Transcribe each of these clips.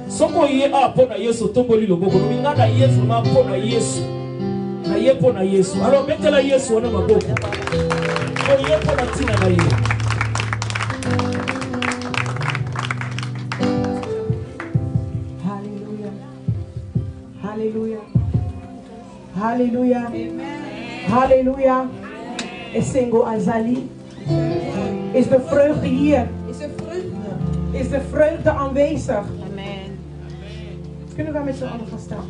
Soko ye a pona Yesu tomboli loboko. Minga na Yesu ma pona Yesu. Na ye pona Yesu. Alors mettez-la Yesu wana maboko. Ko ye pona tina na ye. Alléluia. Alléluia. Alléluia. Esengo azali. Is de vreugde hier? Is de vreugde aanwezig? Amen. Kunnen wij met z'n allen gaan staan?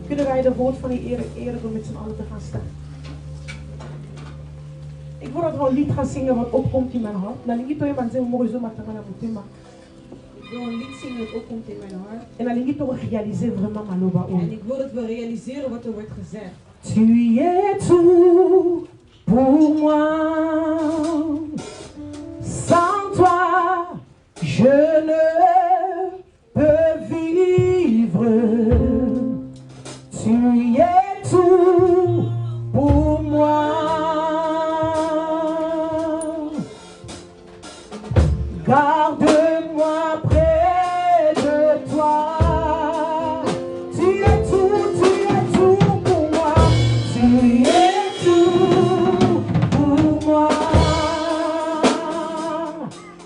Kunnen wij de woord van die ere door met z'n allen te gaan staan? Ik wil dat we een lied gaan zingen wat opkomt in mijn hart. Ik wil een lied zingen dat opkomt in mijn hart. En ik wil dat we realiseren wat er wordt gezegd. Tu es tout pour moi. Sans toi, je ne peux vivre. Tu es tout pour moi. Garde-moi près de toi. Tu es tout pour moi. Tu es tout pour moi.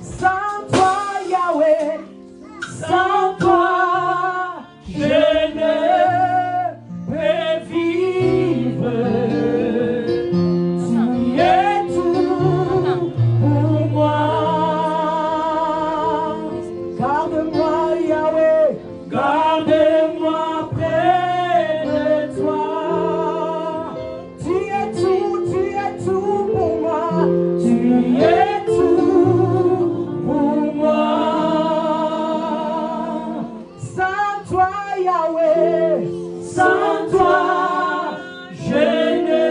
Sans toi, Yahweh, sans toi, je ne peux vivre. Tu es tout pour moi. Garde-moi, Yahweh, garde-moi près de toi. Tu es tout pour moi. Tu es tout pour moi. Sans toi, Yahweh, sans toi, je ne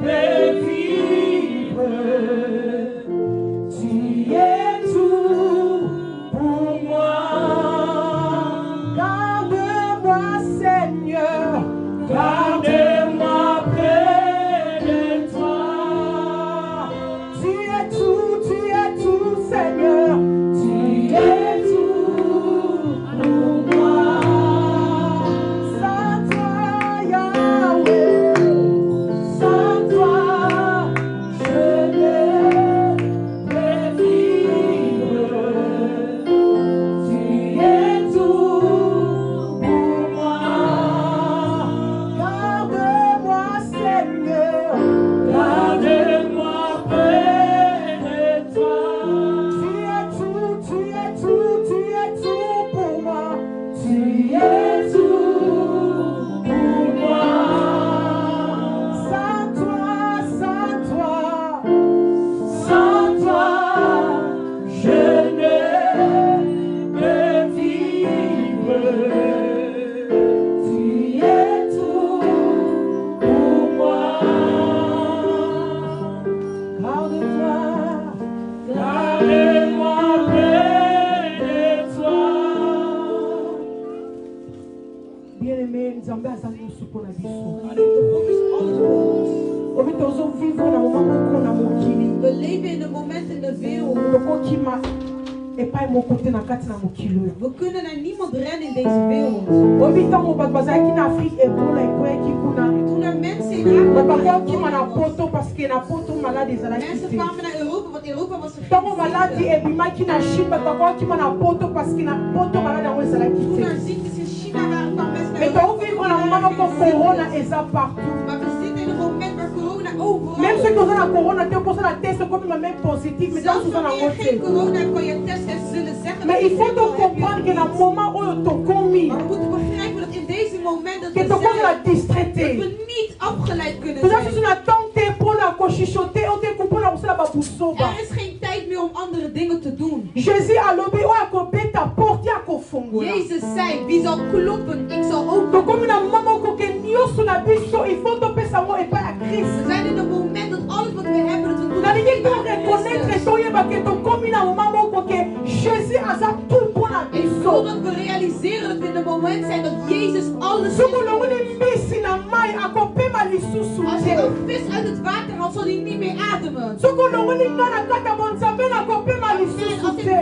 peux vivre. Tu es tout pour moi. Garde-moi, Seigneur, garde-moi près de toi. Tu es tout, Seigneur. Tu es tout pour moi. Sans toi, Yahweh, sans toi, je ne peux vivre. Tu es tout pour moi. Garde-moi, Seigneur, garde-moi près de toi. Tu es tout pour moi. Tu es tout pour moi. Sans toi, je ne peux vivre. Tu es tout pour moi. Garde-moi près de toi. Bien-aimé, Nzambe azali mosuku na biso. Obi tozo vivre na moment moko na mokili. We leven in een moment in de wereld. Tokokima epai moko te na kati na mokili. We kunnen naar niemand rennen in deze wereld. Obi tango bato bazalaki na Afrique ebola ekweyaki kuna. Toen er mensen in Afrika bakokima na poto parce que na poto malade ezalaki mensen te. kwamen naar Europa, want Europa was Tango maladi ebimaki na Chine bakokima na poto parce que na poto malade yango ezalaki toen er te. ziektes in China waren, kwamen mensen naar Mais Europa. tokokima na moment moko corona eza partout. Maar we zitten in een moment waar corona overal Même ceux qui ont la corona, tu peux la test comme même positif, mais zelfs dans wanneer je geen corona hebt, kan je testen en ze zullen zeggen mais dat il faut donc comprendre que dans le moment où tu commis, maar we moeten begrijpen dat in deze moment dat que tu commences la dat we distraiter. niet afgeleid kunnen Tout ça, zijn. c'est une attente pour la cochichoter, on te coupe la rousse la babousoba. Er is geen tijd meer om andere dingen te doen. Jésus a lobby, ou a copé ta porte à kofongo. Jezus zei, wie zal kloppen, ik zal Donc openen. comme une maman qui nio sur la biso, il faut te payer ça moi et pas à Christ. We zijn in een moment dat alles wat we hebben, dat we doen. Dans les gens qui reconnaître toi et que tu comme une maman que Jésus a ça tout pour la Ik biso. wil dat we realiseren dat we in een moment zijn dat Jezus alles Ce heeft que l'on gedaan. est mis in la maille à copé ma lisusu. Als je een vis uit het water haalt, zal hij niet meer ademen. Ce que l'on est dans la carte à mon sapin à copé ma En lisusu.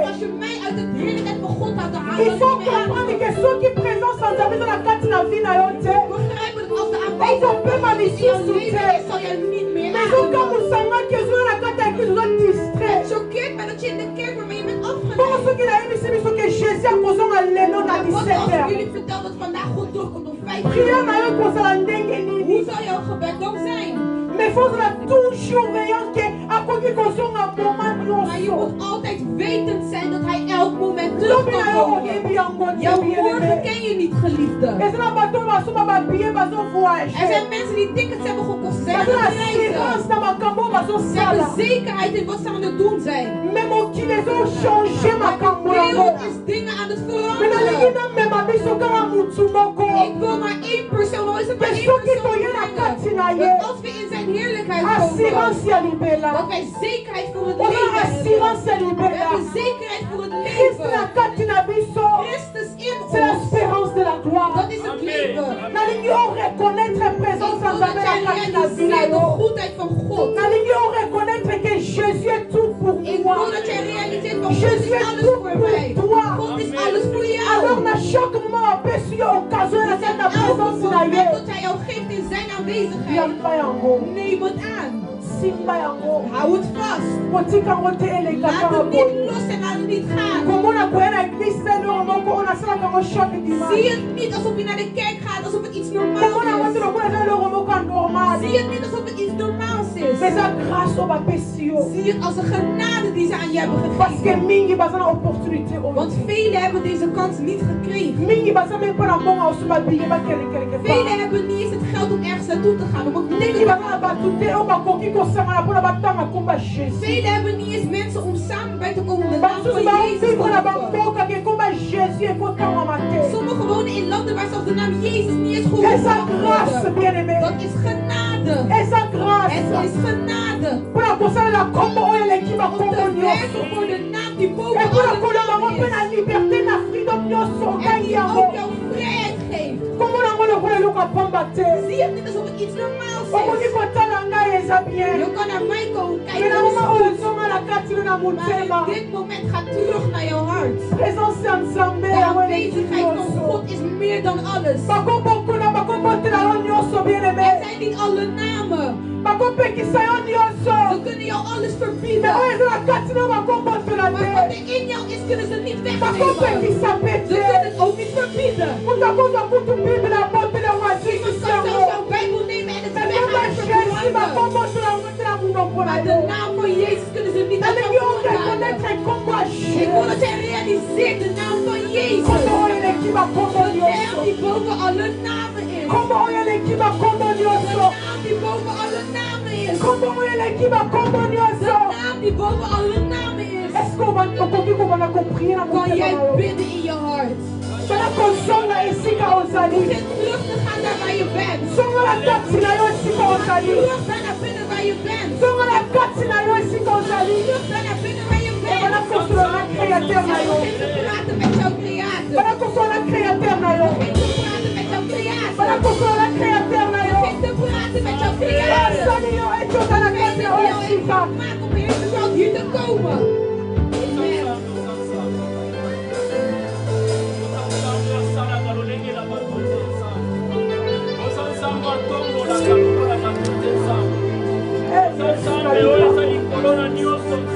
als je mij uit het heerlijkheid van God haalt, dan Il faut comprendre que ceux qui présentent sans jamais dans la carte de la vie na yo te. Begrijp het als de Ils ont peu ma mission aanwezigheid sous in jouw leven terre. is, zal je niet meer Mais donc quand ademen. vous savez que je suis dans la carte avec vous, vous êtes distrait. Het choqueert mij dat je in de kerk bent, maar je bent Pour afgeleid. ceux qui n'avaient pas vu que Jésus a posé un léno à Wat 17 als heures. jullie vertelt dat vandaag God doorkomt om 5 Prière uur? na yo posé la ndenge Hoe nini. zal jouw gebed dan zijn? Mais faut la toujours veillant que à quoi qu'il consomme un moment Maar je nyonso. moet altijd wetend zijn dat hij elk moment terug Lobi kan na yo komen. oyebi yango te Jouw bien morgen aimé. ken je niet, geliefde. Et c'est la bateau basoma ba billet baso Er voyager. zijn mensen die tickets hebben gekocht, ze zijn Baso aan het assurance reizen. na makambo baso Ze hebben sala. zekerheid in wat ze aan het doen zijn. Même qui les ont changé De makambo yango. wereld is dingen aan het Mais na lingi veranderen. na mema biso kaka mutu moko. Ik wil maar één persoon, al is het maar Mais één soki persoon toye na kati na brengen. ye. Dat als we in zijn heerlijkheid komen, Assurance ya libela. dat wij zekerheid voor het Ona leven hebben. assurance ya We libela. hebben zekerheid voor het Christ na leven. kati na biso. Christus in C'est ons. l'espérance de la gloire. Dat is het leven. Nalingi on reconnaître la présence Ik sans wil dat jamais jij la kati na vie na realiseert de yo. goedheid van God. Nalingi on reconnaître que Jésus est tout pour Ik moi. wil dat jij realiseert van God Jésus is est alles tout voor pour mij. toi. God is alles voor Alors jou. na chaque moment on peut sur occasion de En la elke présence na moment ye. dat hij jou geeft in zijn aanwezigheid, Yamba yango. neem het aan. Simba yango. Hou het vast. Botika ngo te eleka Laat kaka het niet boye. los en laat het niet gaan. Komona koya na église te loro moko ona salaka ngo chaque Zie dimanche. het niet alsof je naar de kerk gaat, alsof het iets Komona normaals ngo te is. lokola eza loro moko ya normal. Zie het niet alsof het iets normaals Mais is. eza grâce oyo bapesi yo. Zie het als een genade die ze aan je hebben Parce que gegeven. mingi baza na opportunité oyo. Want velen hebben deze kans niet gekregen. Mingi baza mpe mpo na mbongo oso babille bakelekeleke Velen hebben niet eens het geld om ergens naartoe te gaan, om een mingi ticket te baza na bato te oyo bakoki kosangana mpona batanga komba jésus Velen hebben niet eens mensen om samen bij te komen om de naam basusu van Jezus te baovivre na roepen. bamboka ke komba jésus ekotangama te. Sommigen wonen in landen waar zelfs de naam Jezus niet eens Eza geroepen grâce wordt. bien aimé. Dat is genade. Eza grâce Het is genade. mpona kosalela kombo oyo eleki Om bakombo te nyonso werken voor de naam die boven epona alle koloba ngo namen mpe is. na liberté na freedom nyonso En okangi die yango ook jouw vrijheid geeft. kombo nango lokola eloko apamba te Zie het niet alsof het iets normaals okoki is. kotala ngai eza bien Je kan naar mij komen me kijken, na dat is moma oyo goed. ezonga na kati no na Maar motema in dit moment ga terug naar jouw hart. présence ya nzambe De yango eleki aanwezigheid van nyonso God is meer dan alles. bakobokuna bakobotela yo nyonso bien Er aimé zijn niet alle namen. bakopekisa yo nyonso Ze kunnen jou alles me verbieden. oyo eza na kati no bakobotela Maar wat te er in jou is, kunnen ze niet wegnemen. bakopekisa pe Ze te kunnen het ook niet verbieden. moto akozwa kutu bibele abotela yango Iemand azikisi kan zelfs yango jouw Bijbel nemen en het me weg komba aan het jésus verbranden. bakobotela yango tela munoko na Maar yo de naam van Jezus kunnen ze niet uit nalingi jouw yo mond halen. reconnaître kombo ya Ik wil dat jésus jij realiseert de naam van Jezus. kombo oyo eleki bakombo De naam nyonso die boven alle namen is. kombo oyo eleki bakombo De nyonso naam die boven alle namen is. kombo oyo eleki bakombo De nyonso naam die boven alle namen is. est-ce que okoki kobanda koprie na Kan motema jij na yo bidden in je hart? bana kozonga esika ozali Begin terug te gaan naar waar je bent. zongola kati na yo esika ozali Terug naar naar binnen waar je bent. zongola kati na yo esika ozali Terug naar naar binnen waar je bana bent. kosola na créateur na yo Begin te praten met jouw creator. bana kosola na créateur na yo Begin te praten met jouw creator. bana kosola na créateur na yo Begin te praten met jouw creator. asali yo ecota na kati na yo esika Maak om Heer de Zout hier te komen.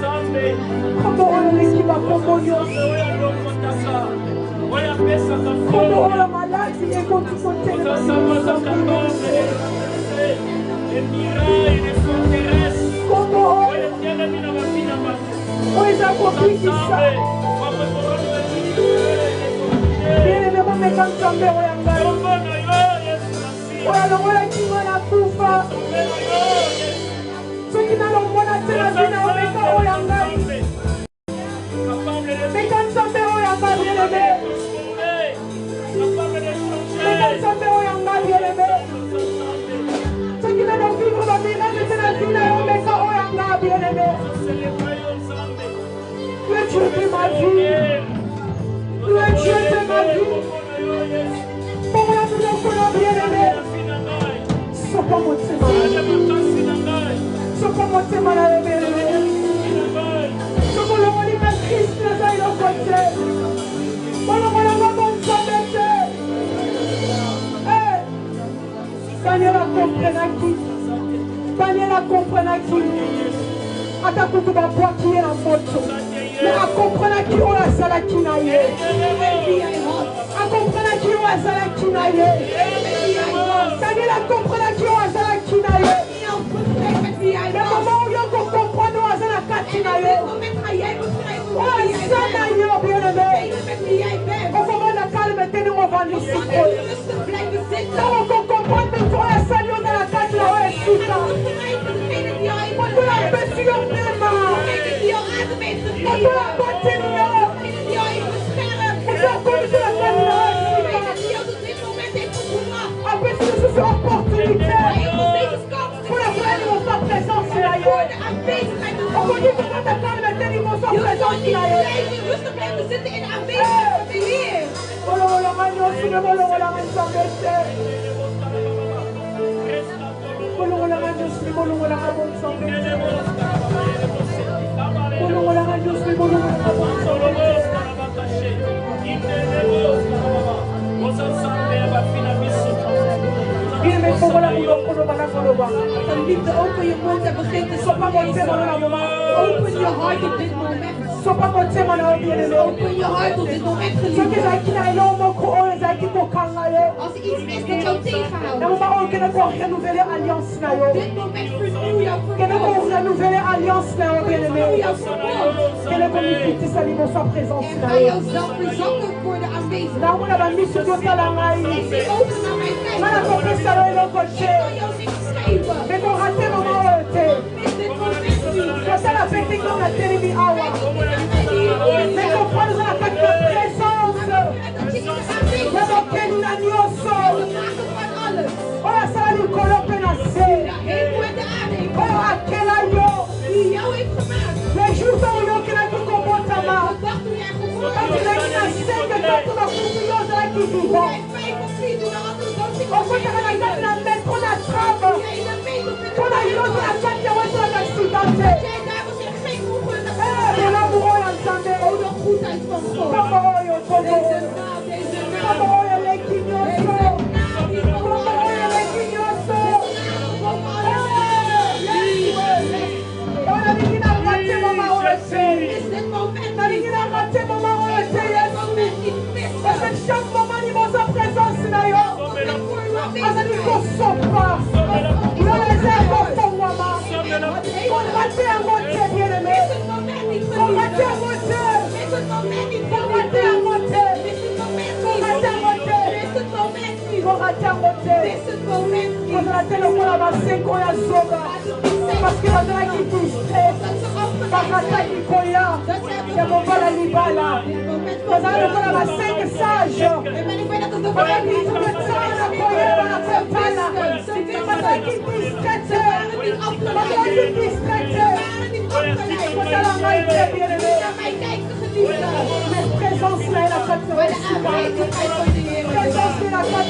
Amen. kombo oyo eleki bakombo nyonso kombo oyo maladi ekoki kotelema nyonso kombo oyo eza kobikisa bien-aimé momeka nzambe oyo ngai oyo alongolaki ngo na kufa soki nalongona te na vi na yo meka oyo ngai meka nzambe oyo ngai bien-aimé meka nzambe oyo ngai bien-aimé soki nanovivre bamiracle te na vi na yo meka oyo ngai bien-aimé tu es Dieu de ma vie tu es Dieu de ma vie bongola biloko na bien-aimé sopa motema sopa motema na yo bien-aimé sokolongoli na Christ naza eloko te bolongo qui. Daniel a compris qui. Atakutu ba bois qui est la moto. Mais a compris qui on a sala qui n'a eu. A compris qui on a sala qui n'a eu. Daniel a compris qui on a sala qui n'a eu. Le moment où on comprend nous à sala qui n'a eu. On a sala yo bien aimé. On commence à calmer tenir on va nous suivre. Donc on comprend que pour la salle dans la carte là ouais c'est ça. On doit la baisser sur les mains. On doit la battre on doit corriger la carte là après c'est une opportunité pour la faire dans sa présence là. On va dire comment ta calme tenir dans sa présence là. Liefde, open je mond en begin te spreken. Open je hart op dit moment. Open je hart op dit moment, geliefde. Als er iets is dat jou tegenhoudt. Dit moment vernieuw jouw verbond. Vernieuw jouw verbond. En ga jouzelf verzakken voor de aanwezigheid. Is die open naar mijn tijd? Ik kan jou niks schrijven. Mais qu'on rate mon moment. Mis dit moment niet. Quand ça la fait que on a télé awa. Mais qu'on prend la carte de présence. Mais donc quel agneau sort. On a ça lui coloper na sé. On a quel agneau. Les jours où on a tout comportement. Quand il a une scène que tout le monde a qui vivant. On peut faire la carte la mettre on a trave. On a une autre carte qui a été accidentée. Et l'amour est ensemble. Comment on est au comment on est les guignols. Comment on est les guignols. On a dit qu'il a raté mon mari. On a dit qu'il a raté mon mari. Parce que chaque moment il va sa présence d'ailleurs. On a dit qu'on ne sort pas. On les aime au fond maman. On raté un moitié bien aimé. On raté un moitié. On raté un moitié. On raté un moitié. On raté un moitié. On a raté le coup là-bas 5 ans à Zoga. Parce que la drague est distrait. Par la taille du Koya. Il y a mon bal à Libala. On a le coup là-bas 5 sages. On a mis tout le temps à la Koya. On a fait pas là. La drague est distraite. La drague est distraite. On a la maille très bien aimée. Mais présence là et la fête présence de la fête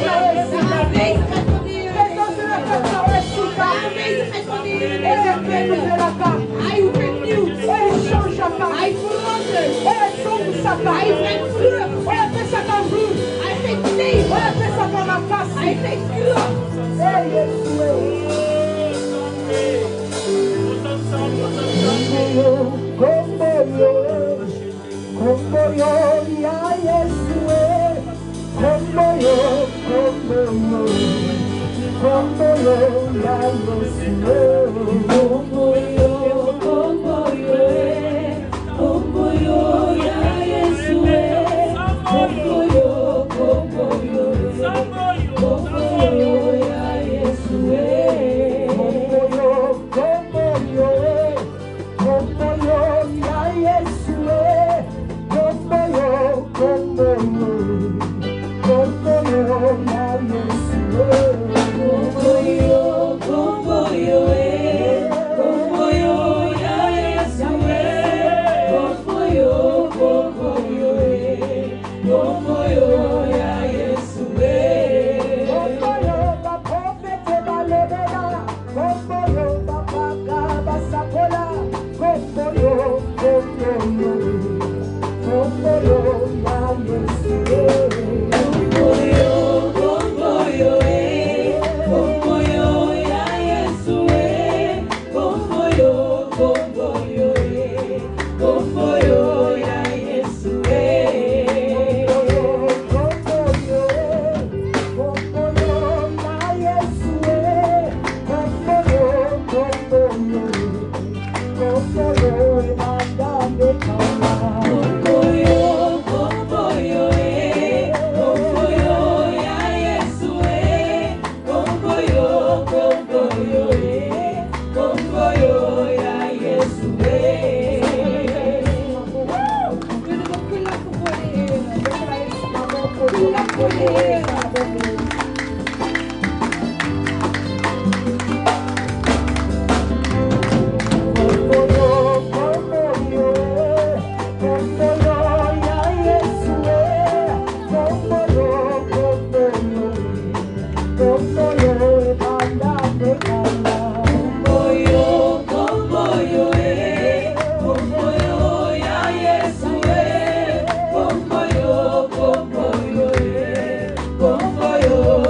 Oh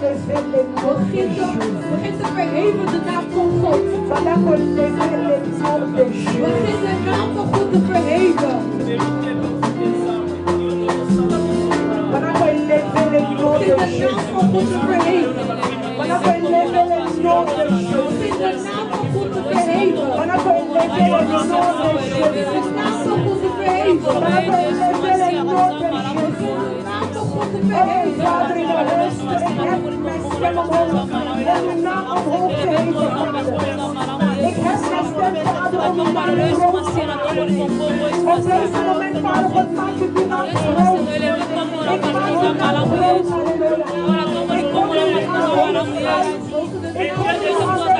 Begin te verheven de naam van God. Begin de naam van God te verheven. Begin de naam van God te verheven. Begin de naam van God te verheven. De naam van God te Ik heb mijn stem vader om een naam te op deze moment vader God maakt u die naam groot. Ik maak u die naam groot, halleluja. Ik kom in uw handen, ik kom in uw handen,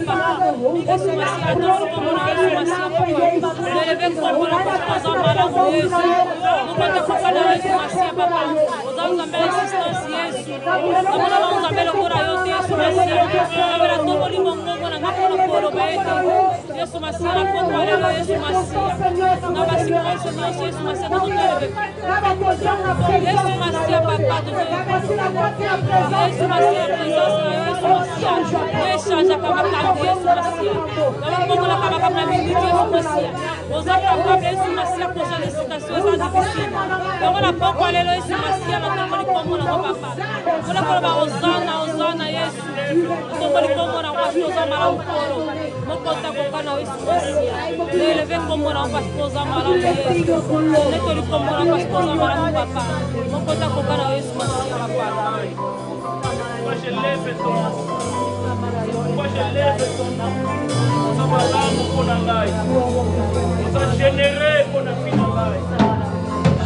vader. Ik heb een naam groot, de naam van Jezus.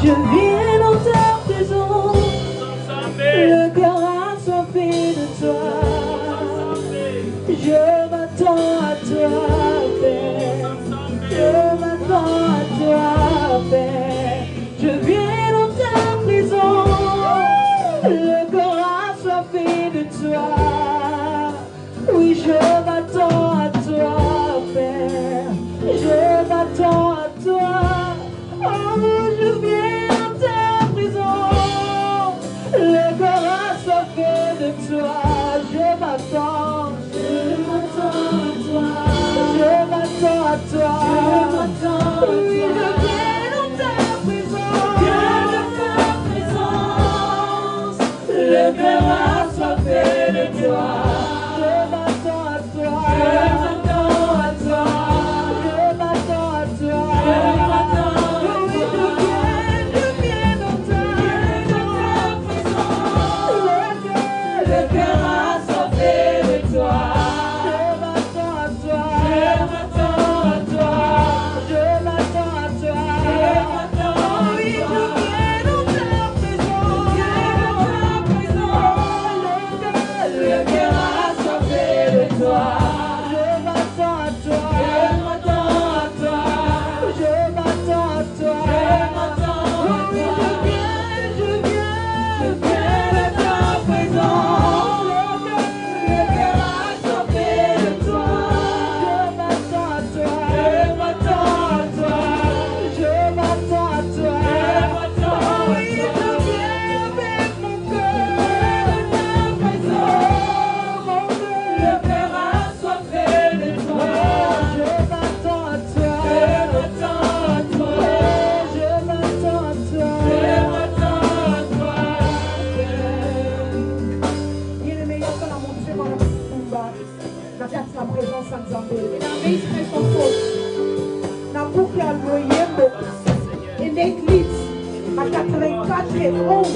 Je viens dans ta présence, le cœur assoiffé de toi. Je m'attends à toi, Père. Je m'attends à toi, Père. Je viens dans ta présence, le cœur assoiffé de toi. Oui, je m'attends à toi, Père. Je m'attends à toi. Oh, je viens dans ta présence, le cœur assoiffé de toi. Je m'attends à toi. Je m'attends à toi. Oui, je viens dans ta présence, le cœur assoiffé de toi. Je m'attends à toi. In dit lied, maar 84 et 11,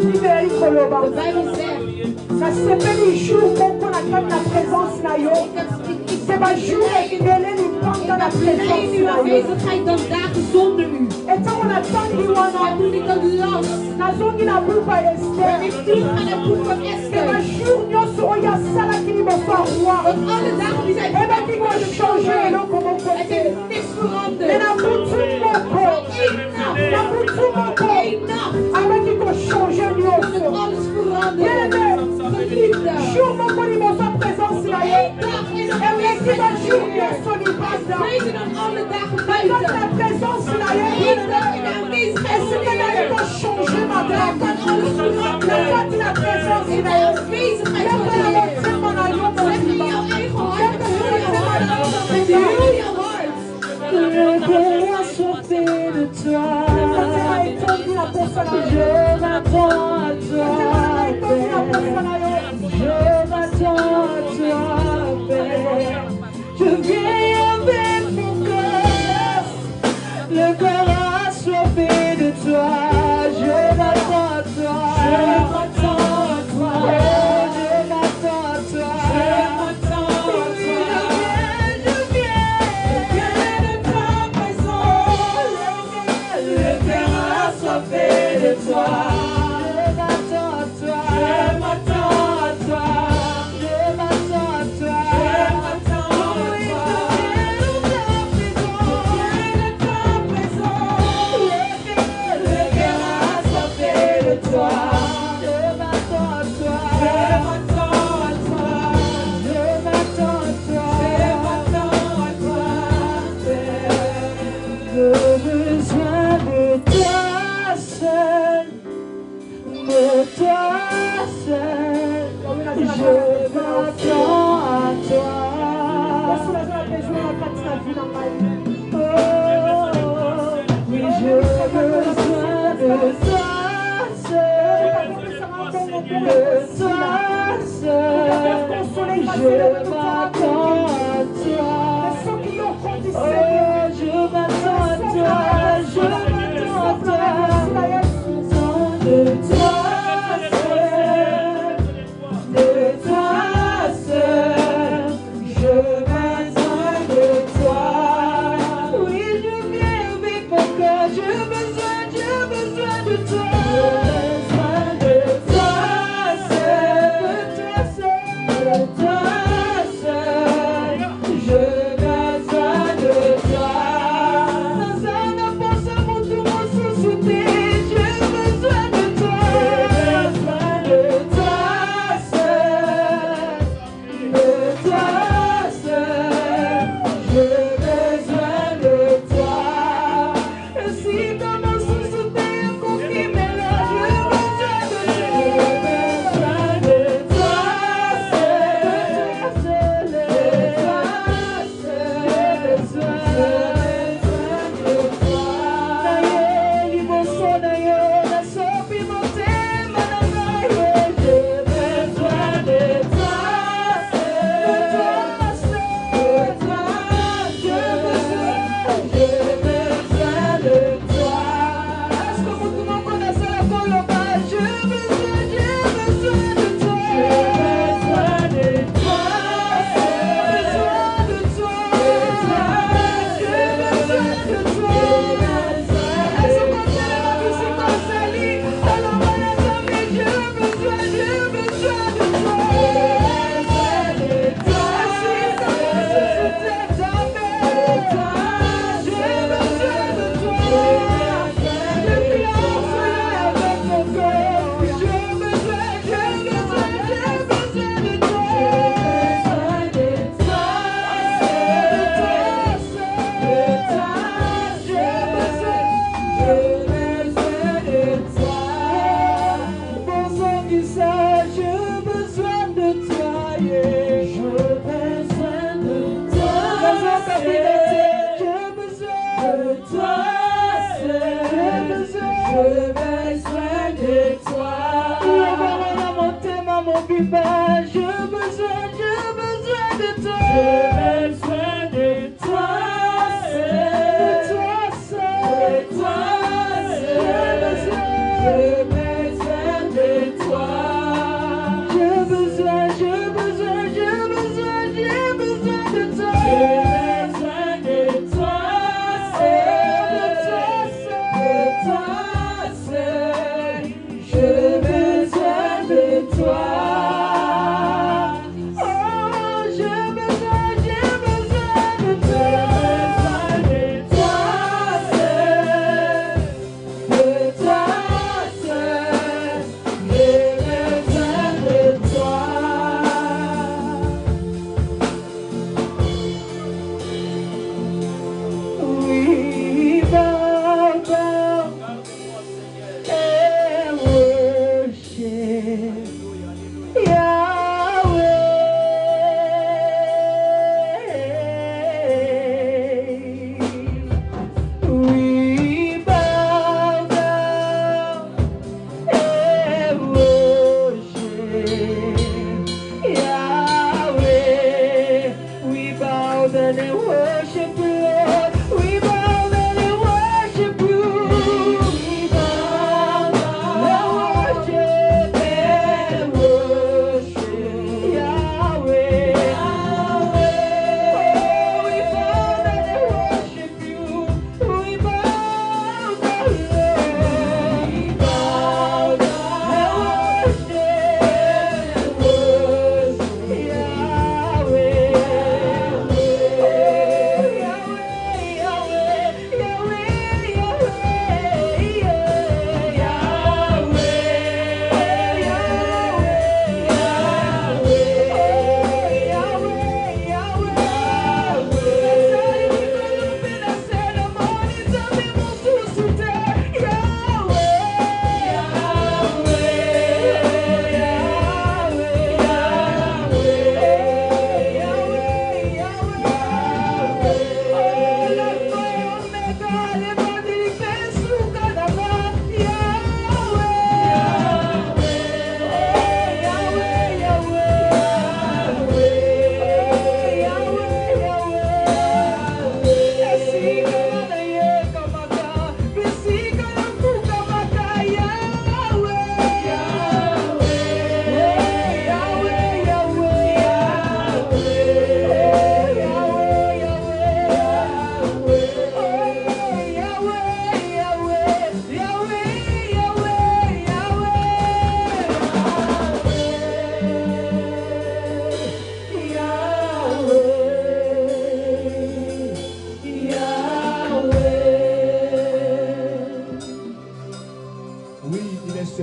de Bijbel zegt, ça c'est le jour qu'on a la présence na yo. C'est pas jour et il est dans la présence na yo. Aanwezigheid dan dagen zonder u. Et ça on attend die wana. Toen ik dat las, na zongi na boek Esther. En ik terug aan het boek van Esther. C'est pas jour nyoso oya sala kini mo fa roi. Want alle dagen die zijn veranderd. Et ben die changer lo comme on peut. Het is niks veranderd. En dan moet je na moet avec qui qu'on change nyoso. Alles verandert. Geliefde. Jour mo ko ni mo sa présence na yo. En ik die va jour nyoso ni pas da. Beter dan alle dagen buiten. La présence na yo. Est-ce que tu as changer ma dame? La présence na toi. Je m'attends à toi, Père. Je m'attends à toi, Père. Je viens avec mon cœur, le cœur assoiffé de toi. Je m'attends à toi. Je m'attends à toi. Je m'attends à toi. Je m'attends à toi. Je viens de ta présence. Le cœur assoiffé de toi. Je m'attends à toi. Je m'attends à toi. Je m'attends à toi. Je m'attends à toi. Je viens de ta présence. Le cœur assoiffé de toi. Je m'attends à toi. Je m'attends à toi. Je m'attends à toi. Je m'attends à toi. J'ai besoin de toi seul. De toi seul. Je m'attends à toi. Oui, j'ai besoin de toi seul. De toi seul. Je m'attends à toi. Oh, je m'attends à toi. Je m'attends à toi. De toi seul. De toi seul. Je besoin de toi. Oui, je viens avec mon cœur. J'ai besoin de toi. J'ai besoin de toi seul. De toi seul. Je besoin de toi. Sans un pensée, mon tout, mon sous-souté. J'ai besoin de toi. J'ai besoin de toi seul. De toi seul, j'ai besoin de toi. Si dans mon sous-souté, un conflit mélange, j'ai besoin de toi seul. De toi seul, de toi seul, j'ai besoin de toi. Oh, j'ai besoin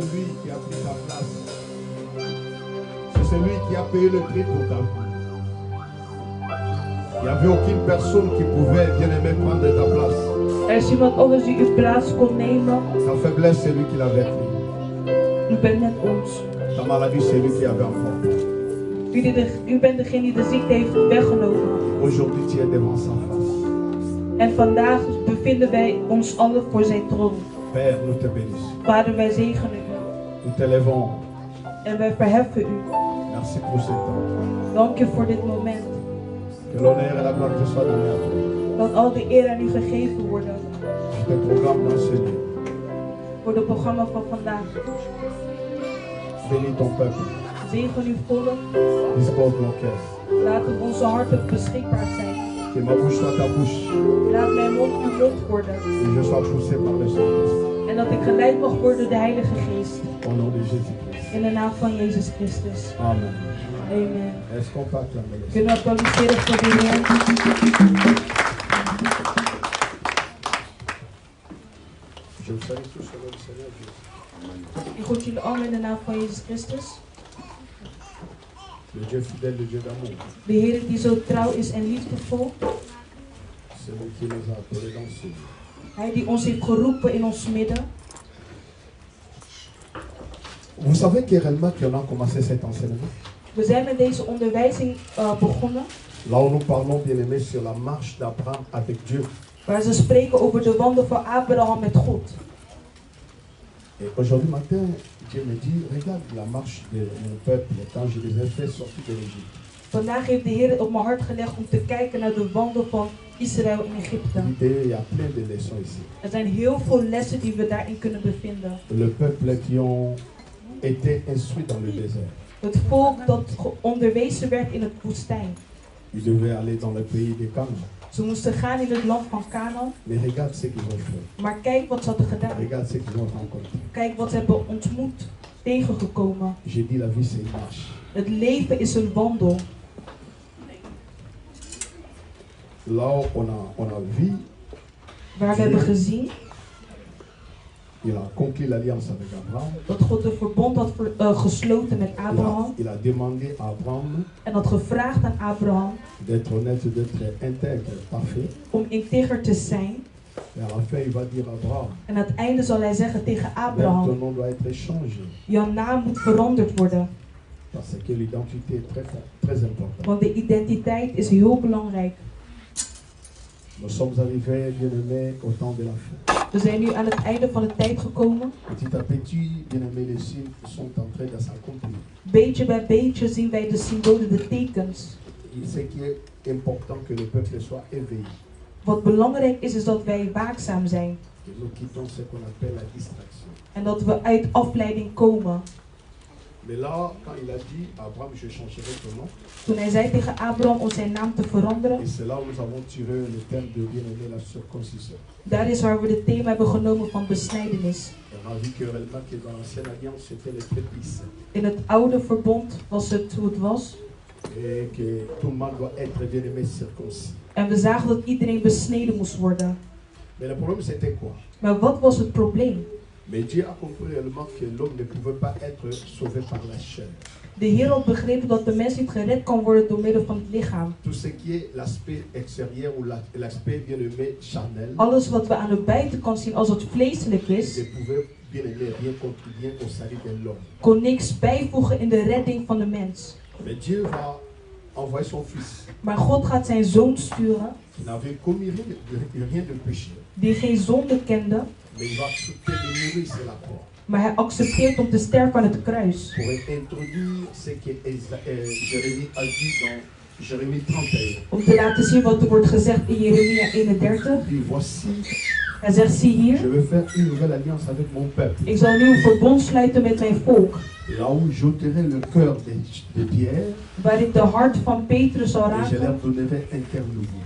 celui qui a pris ta place. C'est celui qui a payé le prix pour ta vie. Il n'y avait aucune personne qui pouvait, bien aimé, prendre ta place. Is iemand anders die uw plaats kon nemen? Ta faiblesse, c'est lui qui l'avait pris. U bent net ons. Ta maladie, c'est lui qui avait emporté. U bent degene die de ziekte heeft weggenomen. Aujourd'hui, tu es devant sa face. En vandaag bevinden wij ons allen voor zijn troon. Père, nous te bénissons. Vader, wij zegenen u. Nous t'élèvons. En wij verheffen u. Merci pour ce temps. Dank je voor dit moment. Que l'honneur et la gloire te soient donnés à toi. Dat al de eer aan u gegeven worden. Je te programme dans ce lieu. Voor het programma van vandaag. Bénis ton peuple. Zegen uw volk. Dispose nos cœurs. Laten onze harten beschikbaar zijn. Que ma bouche soit ta bouche. Laat mijn mond uw mond worden. Et je sois poussé par le Saint-Esprit. En dat ik geleid mag worden door de Heilige Geest. Au nom de Jésus-Christ. In de naam van Jezus Christus. Amen. Amen. Est-ce qu'on peut acclamer le Kunnen we applaudisseren voor de Heer? Je vous salue tous au nom du Seigneur Jésus. Ik groet jullie allemaal in de naam van Jezus Christus. Le Dieu fidèle, le Dieu d'amour. De Heer die zo trouw is en liefdevol. Celui qui nous a appelés dans ce lieu. Hij die ons heeft geroepen in ons midden. Vous savez qu'Irelma, qui a commencé cet enseignement, We zijn met deze onderwijzing begonnen. là où nous parlons, bien aimé, sur la marche d'Abraham avec Dieu. Waar ze spreken over de wandel van Abraham met God. Et aujourd'hui matin, Dieu me dit, regarde la marche de mon peuple quand je les ai fait sortir de l'Égypte. Vandaag heeft de Heer het op mijn hart gelegd om te kijken naar de wandel van Israël in Egypte. Il y a plein de leçons ici. Er zijn heel veel lessen die we daarin kunnen bevinden. Le peuple qui ont été instruits dans le désert. Het volk dat onderwezen werd in het woestijn. Ils devaient aller dans le pays de Canaan. Ze moesten gaan in het land van Canaan. Mais regarde ce qu'ils ont fait. Maar kijk wat ze hadden gedaan. Regarde ce qu'ils ont rencontré. Kijk wat ze hebben ontmoet, tegengekomen. J'ai dit la vie c'est une marche. Het leven is een wandel. Là on a vu, Waar we hebben gezien il a conclu l'alliance avec Abraham. dat God een verbond had gesloten met Abraham. Il a demandé à Abraham En had gevraagd aan Abraham d'être honnête, d'être intègre, parfait. om integer te zijn. Et à la fin il va dire à Abraham, En aan het einde zal hij zeggen tegen ton Abraham: nom doit être changé. jouw naam moet veranderd worden. Parce que l'identité est très importante. Want de identiteit is heel belangrijk. Nous sommes arrivés, bien-aimés, au temps de la fin. We zijn nu aan het einde van de tijd gekomen. Petit à petit, bien-aimés, les signes sont en train de s'accomplir. Beetje bij beetje zien wij de symbolen, de tekens. Ce qui est important que le peuple soit éveillé. Wat belangrijk is dat wij waakzaam zijn. Que nous quittons ce qu'on appelle la distraction. En dat we uit afleiding komen. Mais là, quand il a dit, Abraham, je changerai ton nom. Toen hij zei tegen Abraham om zijn naam te veranderen. Et c'est là où nous avons tiré le terme de bien-aimé, la circoncision. Daar is waar we het thema hebben genomen van besnijdenis. On a vu que réellement que dans l'ancienne alliance, c'était les prépices. In het oude verbond was het hoe het was. Et que tout le monde doit être bien-aimé circoncis. En we zagen dat iedereen besneden moest worden. Mais le problème, c'était quoi? Maar wat was het probleem? Mais Dieu a compris réellement que l'homme ne pouvait pas être sauvé par la chair. De Heer had begrepen dat de mens niet gered kan worden door middel van het lichaam. Tout ce qui est l'aspect extérieur ou l'aspect bien-aimé charnel. Alles wat we aan de buitenkant zien als het vleeselijk is, Ne pouvait bien-aimé rien contribuer au salut de l'homme. kon niks bijvoegen in de redding van de mens. Mais Dieu va envoyer son fils. Maar God gaat zijn zoon sturen, Qui n'avait commis rien de péché. die geen zonde kende, Mais il va accepter de mourir sur la croix. maar hij accepteert om te sterven aan het kruis. Pour introduire ce que Jérémie a dit dans Jérémie 31. Om te laten zien wat er wordt gezegd in Jeremia 31. Il dit, voici, Hij zegt, zie je hier, vais faire une nouvelle alliance avec mon peuple. ik zal nu een verbond sluiten met mijn volk. Là où j'ôterai le cœur de Pierre, Waar ik de hart van Petrus zal et je leur raken. donnerai un cœur nouveau.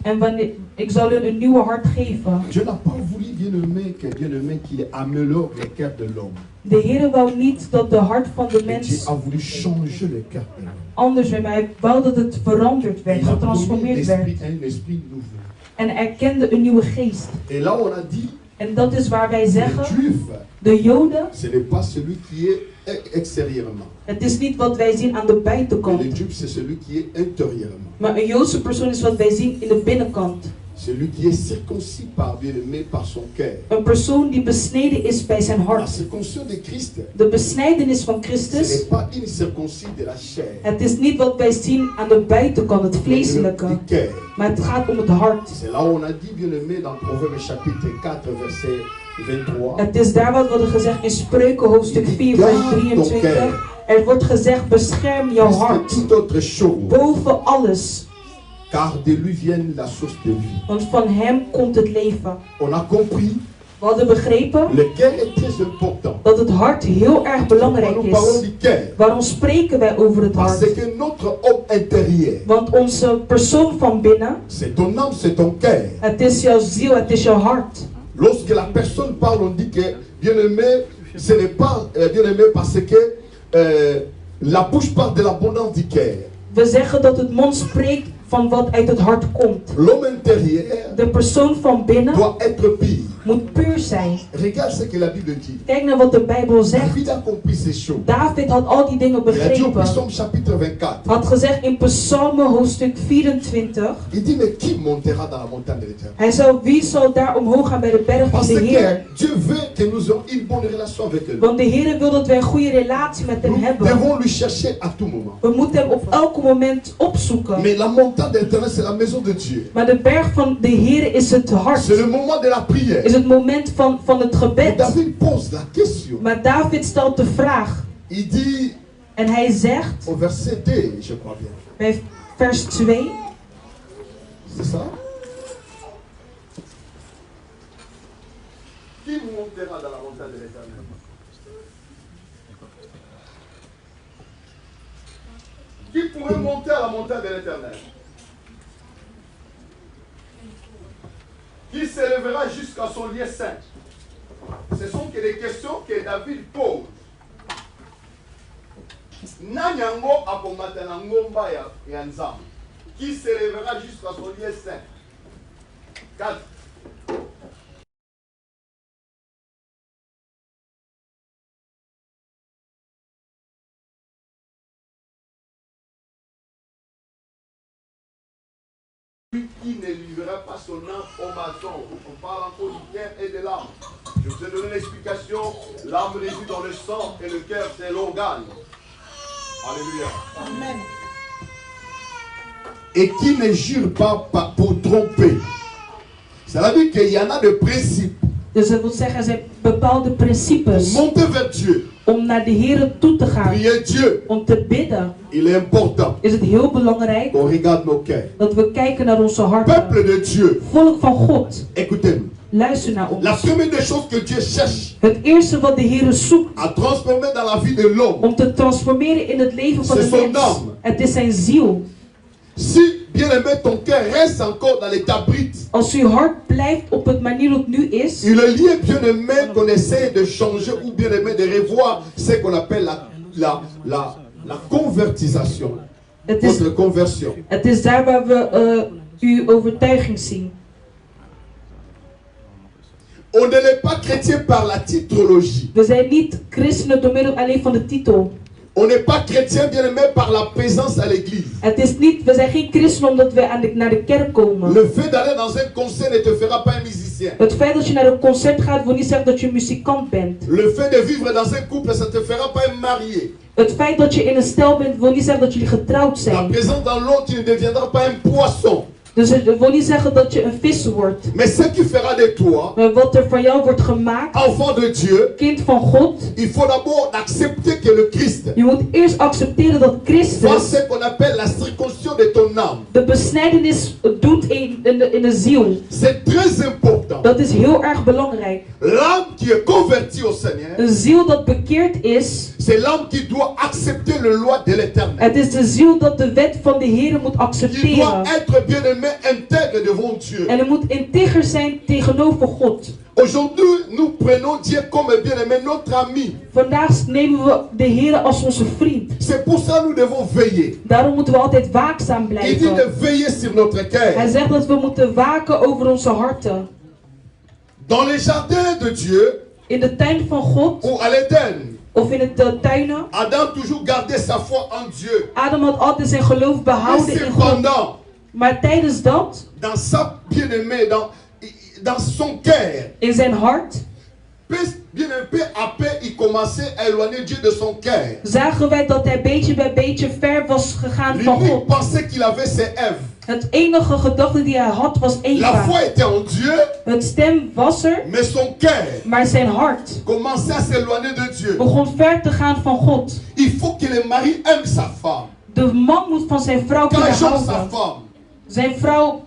En wanneer, ik zal hun een nieuwe hart geven. Dieu n'a pas voulu bien-aimé qu'il améliore le cœur de l'homme. De Heer wou niet dat de hart van de Dieu mens a voulu changer le cœur de l'homme. anders werd, maar hij wou dat het veranderd werd, Il a getransformeerd promis werd. un esprit nouveau. En erkende een nieuwe geest. Et là on a dit, En dat is waar wij Le zeggen, juif, de Joden, ce n'est pas celui qui est extérieurement. het is niet wat wij zien aan de Mais buitenkant. le juif, c'est celui qui est intérieurement. Maar een Joodse persoon is wat wij zien in de binnenkant. Celui qui est circoncis par bien-aimé par son cœur. Een persoon die besneden is bij zijn La hart. circoncision de Christ, De besnijdenis van ce Christus, n'est pas une circoncision de la chair, het is niet wat wij zien aan de buitenkant, het mais du vleeselijke. cœur. Maar het gaat om het hart. C'est là où on a dit, bien-aimé, dans Proverbe chapitre 4, verset 23. Het is daar wat wordt gezegd in Spreuken hoofdstuk 4 vers 23. Er wordt gezegd, bescherm jouw Plus que hart toute autre chose, boven alles. car de lui vient la source de vie. Want van hem komt het leven. On a compris, We hadden begrepen le cœur est très important. dat het hart heel erg belangrijk Nous parlons is. du cœur, Waarom spreken wij over het parce hart? que notre homme intérieur, Want onze persoon van binnen, c'est ton âme, c'est ton cœur. het is jouw ziel, het is jouw hart. Lorsque la personne parle, on dit que bien-aimé, ce n'est pas bien-aimé parce que la bouche parle de l'abondance du cœur. We zeggen dat het mond spreekt van wat uit het hart komt. L'homme intérieur De persoon van binnen doit être pur. moet puur zijn. Regarde ce que la Bible dit. Kijk naar wat de Bijbel zegt. David a compris ces choses. David had al die dingen Il a dit au begrepen. Psaume chapitre 24. Had gezegd in Psalmen hoofdstuk 24. Il dit, mais qui montera dans la montagne de l'Éternel? Hij zei, wie zal daar omhoog gaan bij de berg van Parce de Heer? que Dieu veut que nous ayons une bonne relation avec lui. Want de Heer wil dat wij een goede relatie met hem Nous hebben. devons lui chercher à tout moment. We moeten hem op elk moment opzoeken. Mais la montagne de l'Éternel, c'est la maison de Dieu. Maar de berg van de Heer is het hart. C'est le moment de la prière. Is het moment van het Et gebed. David pose la question. Maar David stelt de vraag. Il dit En hij zegt au verset 2, je crois bien. bij vers 2. C'est ça? Qui montera dans la montagne de l'Éternel? Qui pourrait monter à la montagne de l'Éternel? Qui s'élèvera jusqu'à son lieu saint? Ce sont que des questions que David pose. Nanyango akomata na ngomba ya nzambe. Qui s'élèvera jusqu'à son lieu saint? 4. Qui ne livrera pas son âme au maçon. On parle encore du cœur et de l'âme. Je vous ai donné l'explication. L'âme réside dans le sang et le cœur c'est l'organe. Alléluia. Amen. Et qui ne jure pas pour tromper. Ça veut dire qu'il y en a de principes. Dus dat wil zeggen, er zijn bepaalde Pour principes monter vers Dieu, om naar de Heer toe te gaan. prier Dieu, Om te bidden il est important is het heel belangrijk qu'on regarde nos cœurs. dat we kijken naar onze harten. Peuple de Dieu, Volk van God, écoutez-nous. luister naar La ons. première des choses que Dieu cherche Het eerste wat de Heer zoekt à transformer dans la vie de l'homme, om te transformeren in het leven van C'est de son mens, âme. het is zijn ziel. si bien aimé ton cœur reste encore dans l'état brut, Als uw hart blijft op het manier dat het nu is, il est lié bien aimé qu'on essaie de changer ou bien aimé de revoir ce qu'on appelle la convertisation. het is, Votre conversion. het is daar waar we uw overtuiging zien. On ne l'est pas chrétien par la titrologie. We zijn niet christenen door middel alleen van de titel. On n'est pas chrétien bien aimé par la présence à l'église. Het is niet, we zijn geen christenen omdat we naar de kerk komen. Le fait d'aller dans un concert ne te fera pas un musicien. Het feit dat je naar een concert gaat wil niet zeggen dat je een muzikant bent. Le fait de vivre dans un couple, ça te fera pas un marié. Het feit dat je in een stel bent wil niet zeggen dat jullie getrouwd La zijn. présence dans l'autre, tu ne deviendras pas un poisson. Dus het wil niet zeggen dat je een vis wordt. Mais ce qui fera de toi, Maar wat er van jou wordt gemaakt, enfant de Dieu, kind van God, il faut d'abord accepter que le Christ je moet eerst accepteren dat fasse Christus ce qu'on appelle la circoncision de ton âme. de besnijdenis doet in de ziel. C'est très important. Dat is heel erg belangrijk. L'âme qui est convertie au Seigneur, Een ziel dat bekeerd is, c'est l'âme qui doit accepter le loi de l'Éternel. het is de ziel dat de wet van de Heer moet Il doit accepteren. être bien aimé, intègre devant Dieu. En er moet integer zijn tegenover God. Aujourd'hui, nous prenons Dieu comme bien aimé, notre ami. Vandaag nemen we de Heer als onze vriend. C'est pour ça que nous devons veiller. Daarom moeten we altijd waakzaam Il dit de blijven. veiller sur notre Hij cœur. zegt dat we moeten waken over onze harten. Dans les jardins de Dieu, In de tuin van God, ou à l'Éden, of in de tuinen, Adam toujours gardait sa foi en Dieu. Adam had altijd zijn geloof Mais behouden in God. cependant, Maar tijdens dat, dans sa bien-aimée, dans son cœur, in zijn hart, peu à peu, il commençait à éloigner Dieu de son cœur. zagen wij dat hij beetje bij beetje ver was gegaan van Lui, il God. pensait qu'il avait ses Ève. Het enige gedachte die hij had was La Eva. foi était en Dieu, Het stem was er, mais son cœur maar zijn hart commençait à s'éloigner de Dieu. begon ver te gaan van God. Il faut que le mari aime sa femme. De man moet van zijn vrouw kunnen Qu'un jour sa houden. femme. Zijn vrouw,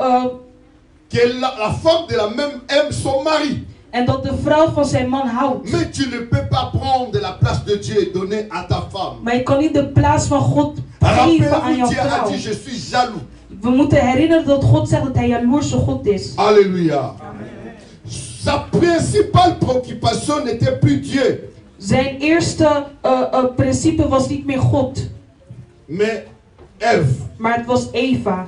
Que la femme de la même aime son mari. en dat de vrouw van zijn man houdt. Mais tu ne peux pas prendre la place de Dieu et donner à ta femme. Maar je kan niet de plaats van God geven aan jouw Rappelez-vous, Dieu a vrouw. dit, je suis jaloux. We moeten herinneren dat God zegt dat hij jaloerse God is. Alléluia. Sa principale préoccupation n'était plus Dieu, Zijn eerste principe was niet meer God, mais Ève. maar het was Eva.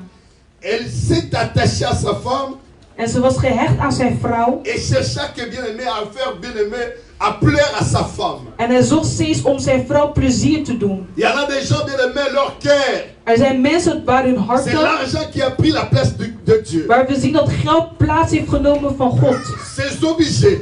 Elle s'est attachée à sa femme En ze was gehecht aan zijn vrouw. et chercha que bien-aimé à faire bien-aimé, à plaire à sa femme. En hij zocht steeds om zijn vrouw plezier te doen. Il y en a des gens bien-aimés, leur cœur. Er zijn mensen waar hun C'est harten, l'argent qui a pris la place de Dieu. waar we zien dat geld plaats heeft genomen van God. C'est obligé.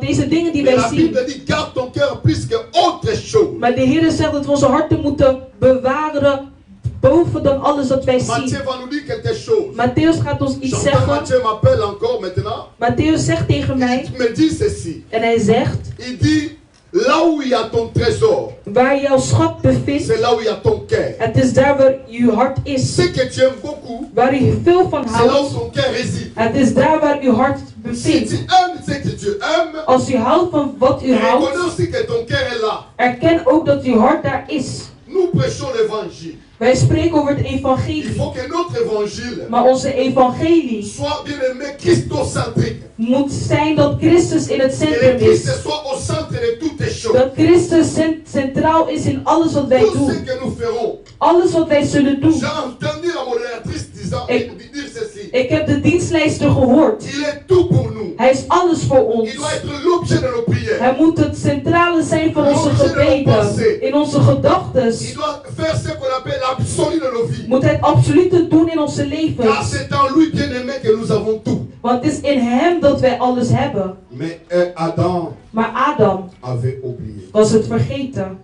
Deze dingen die Mais wij la zien. Bible dit garde ton cœur plus que autre chose. Maar de Heer zegt dat we onze harten moeten bewaren boven dan alles wat wij zien. Matthieu va nous dire quelque chose. Matthäus gaat ons iets J'entends zeggen. Matthieu m'appelle encore maintenant. Matthäus zegt tegen mij, Il me dit ceci. en hij zegt, Il dit, là où il y a ton trésor, waar jouw schat bevindt, c'est là où il y a ton cœur. het is daar waar uw hart is. Ce que tu aimes beaucoup, Waar u veel van c'est là où houdt, ton cœur réside. het is daar waar uw hart Si bevindt. tu aimes ce que tu aimes, Als u houdt van wat u reconnais houdt, aussi que ton cœur est là. erken ook dat uw hart daar is. Nous prêchons l'évangile. Wij spreken over het Il evangelie. faut que notre évangile Maar onze evangelie soit bien aimé christocentrique. moet zijn dat Christus in het Que le centrum Christ is. soit au centre de toutes les choses. Dat Christus centraal is in alles wat wij Tout ce doen. que nous ferons. Alles wat wij zullen doen. J'ai entendu la modératrice dire ceci. Ik heb de dienstlijster gehoord. Il est tout pour nous. Hij is alles voor Il ons. doit être l'objet de nos prières. Hij moet het centrale zijn van onze gebeden. In onze gedachten. Il doit faire ce qu'on appelle l'absolu de nos vies. Moet hij het absolute doen in onze Car levens. c'est en lui, bien-aimé, que nous avons tout. Want het is in hem dat wij alles hebben. Mais Adam Maar Adam avait oublié. was het vergeten.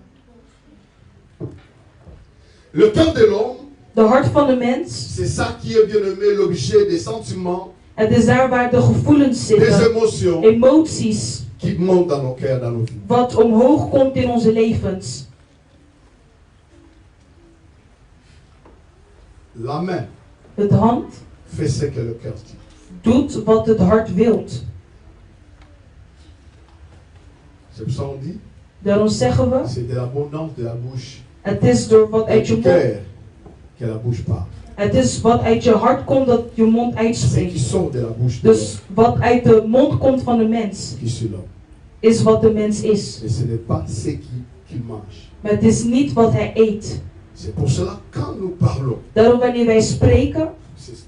Le cœur de l'homme, De hart van de mens. c'est ça qui est, bien-aimé, l'objet des sentiments, Het is daar waar de gevoelens des zitten. émotions Emoties. qui montent dans nos cœurs, dans nos vies. Wat omhoog komt in onze levens. La main Het hand fait ce que le cœur dit. doet wat het hart wilt. C'est pour ça qu'on dit, Daarom zeggen we, c'est de l'abondance de la bouche het is door wat et uit je du mond. cœur que la bouche parle. Het is wat uit je hart komt dat je mond Ce qui uitspreekt. sort de la bouche de Dus wat uit de mond komt van de mens, l'homme, qui est l'homme. is wat de mens is. Et ce n'est pas ce qu'il mange. Maar het is niet wat hij eet. C'est pour cela, quand nous parlons, Daarom wanneer wij spreken,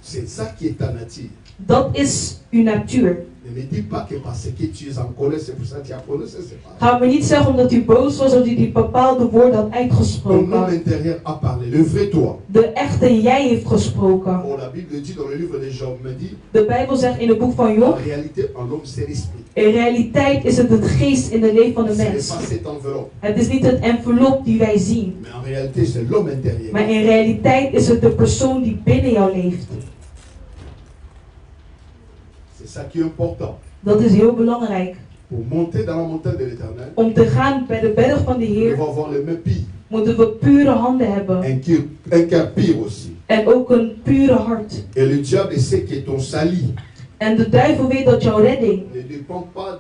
c'est ça qui est ta nature. dat is uw natuur. Ne me dis pas que parce que tu es en colère, c'est pour ça que tu as prononcé, c'est pas. Ga me niet zeggen omdat u boos was dat u die bepaalde woorden had Ton homme uitgesproken. intérieur a parlé, le vrai toi. De echte jij heeft gesproken. Oh, la Bible dit dans le livre de Job, me dit, De Bijbel zegt in het boek van en Job, réalité, un homme, c'est l'esprit. in realiteit is het het geest in de leven van de Ce n'est mens. pas cette enveloppe, Het is niet het envelop die wij zien. mais en réalité, c'est l'homme intérieur. Maar in realiteit is het de persoon die binnen jou leeft. C'est ça qui est important. Dat is heel belangrijk. Pour monter dans la montagne de l'éternel, Om te gaan bij de berg van de nous Heer, devons avoir les mains pires. moeten we pure handen hebben. Un cœur pire aussi. En ook een pure hart. Et le diable sait que ton salut En de duivel weet dat jouw redding ne dépend pas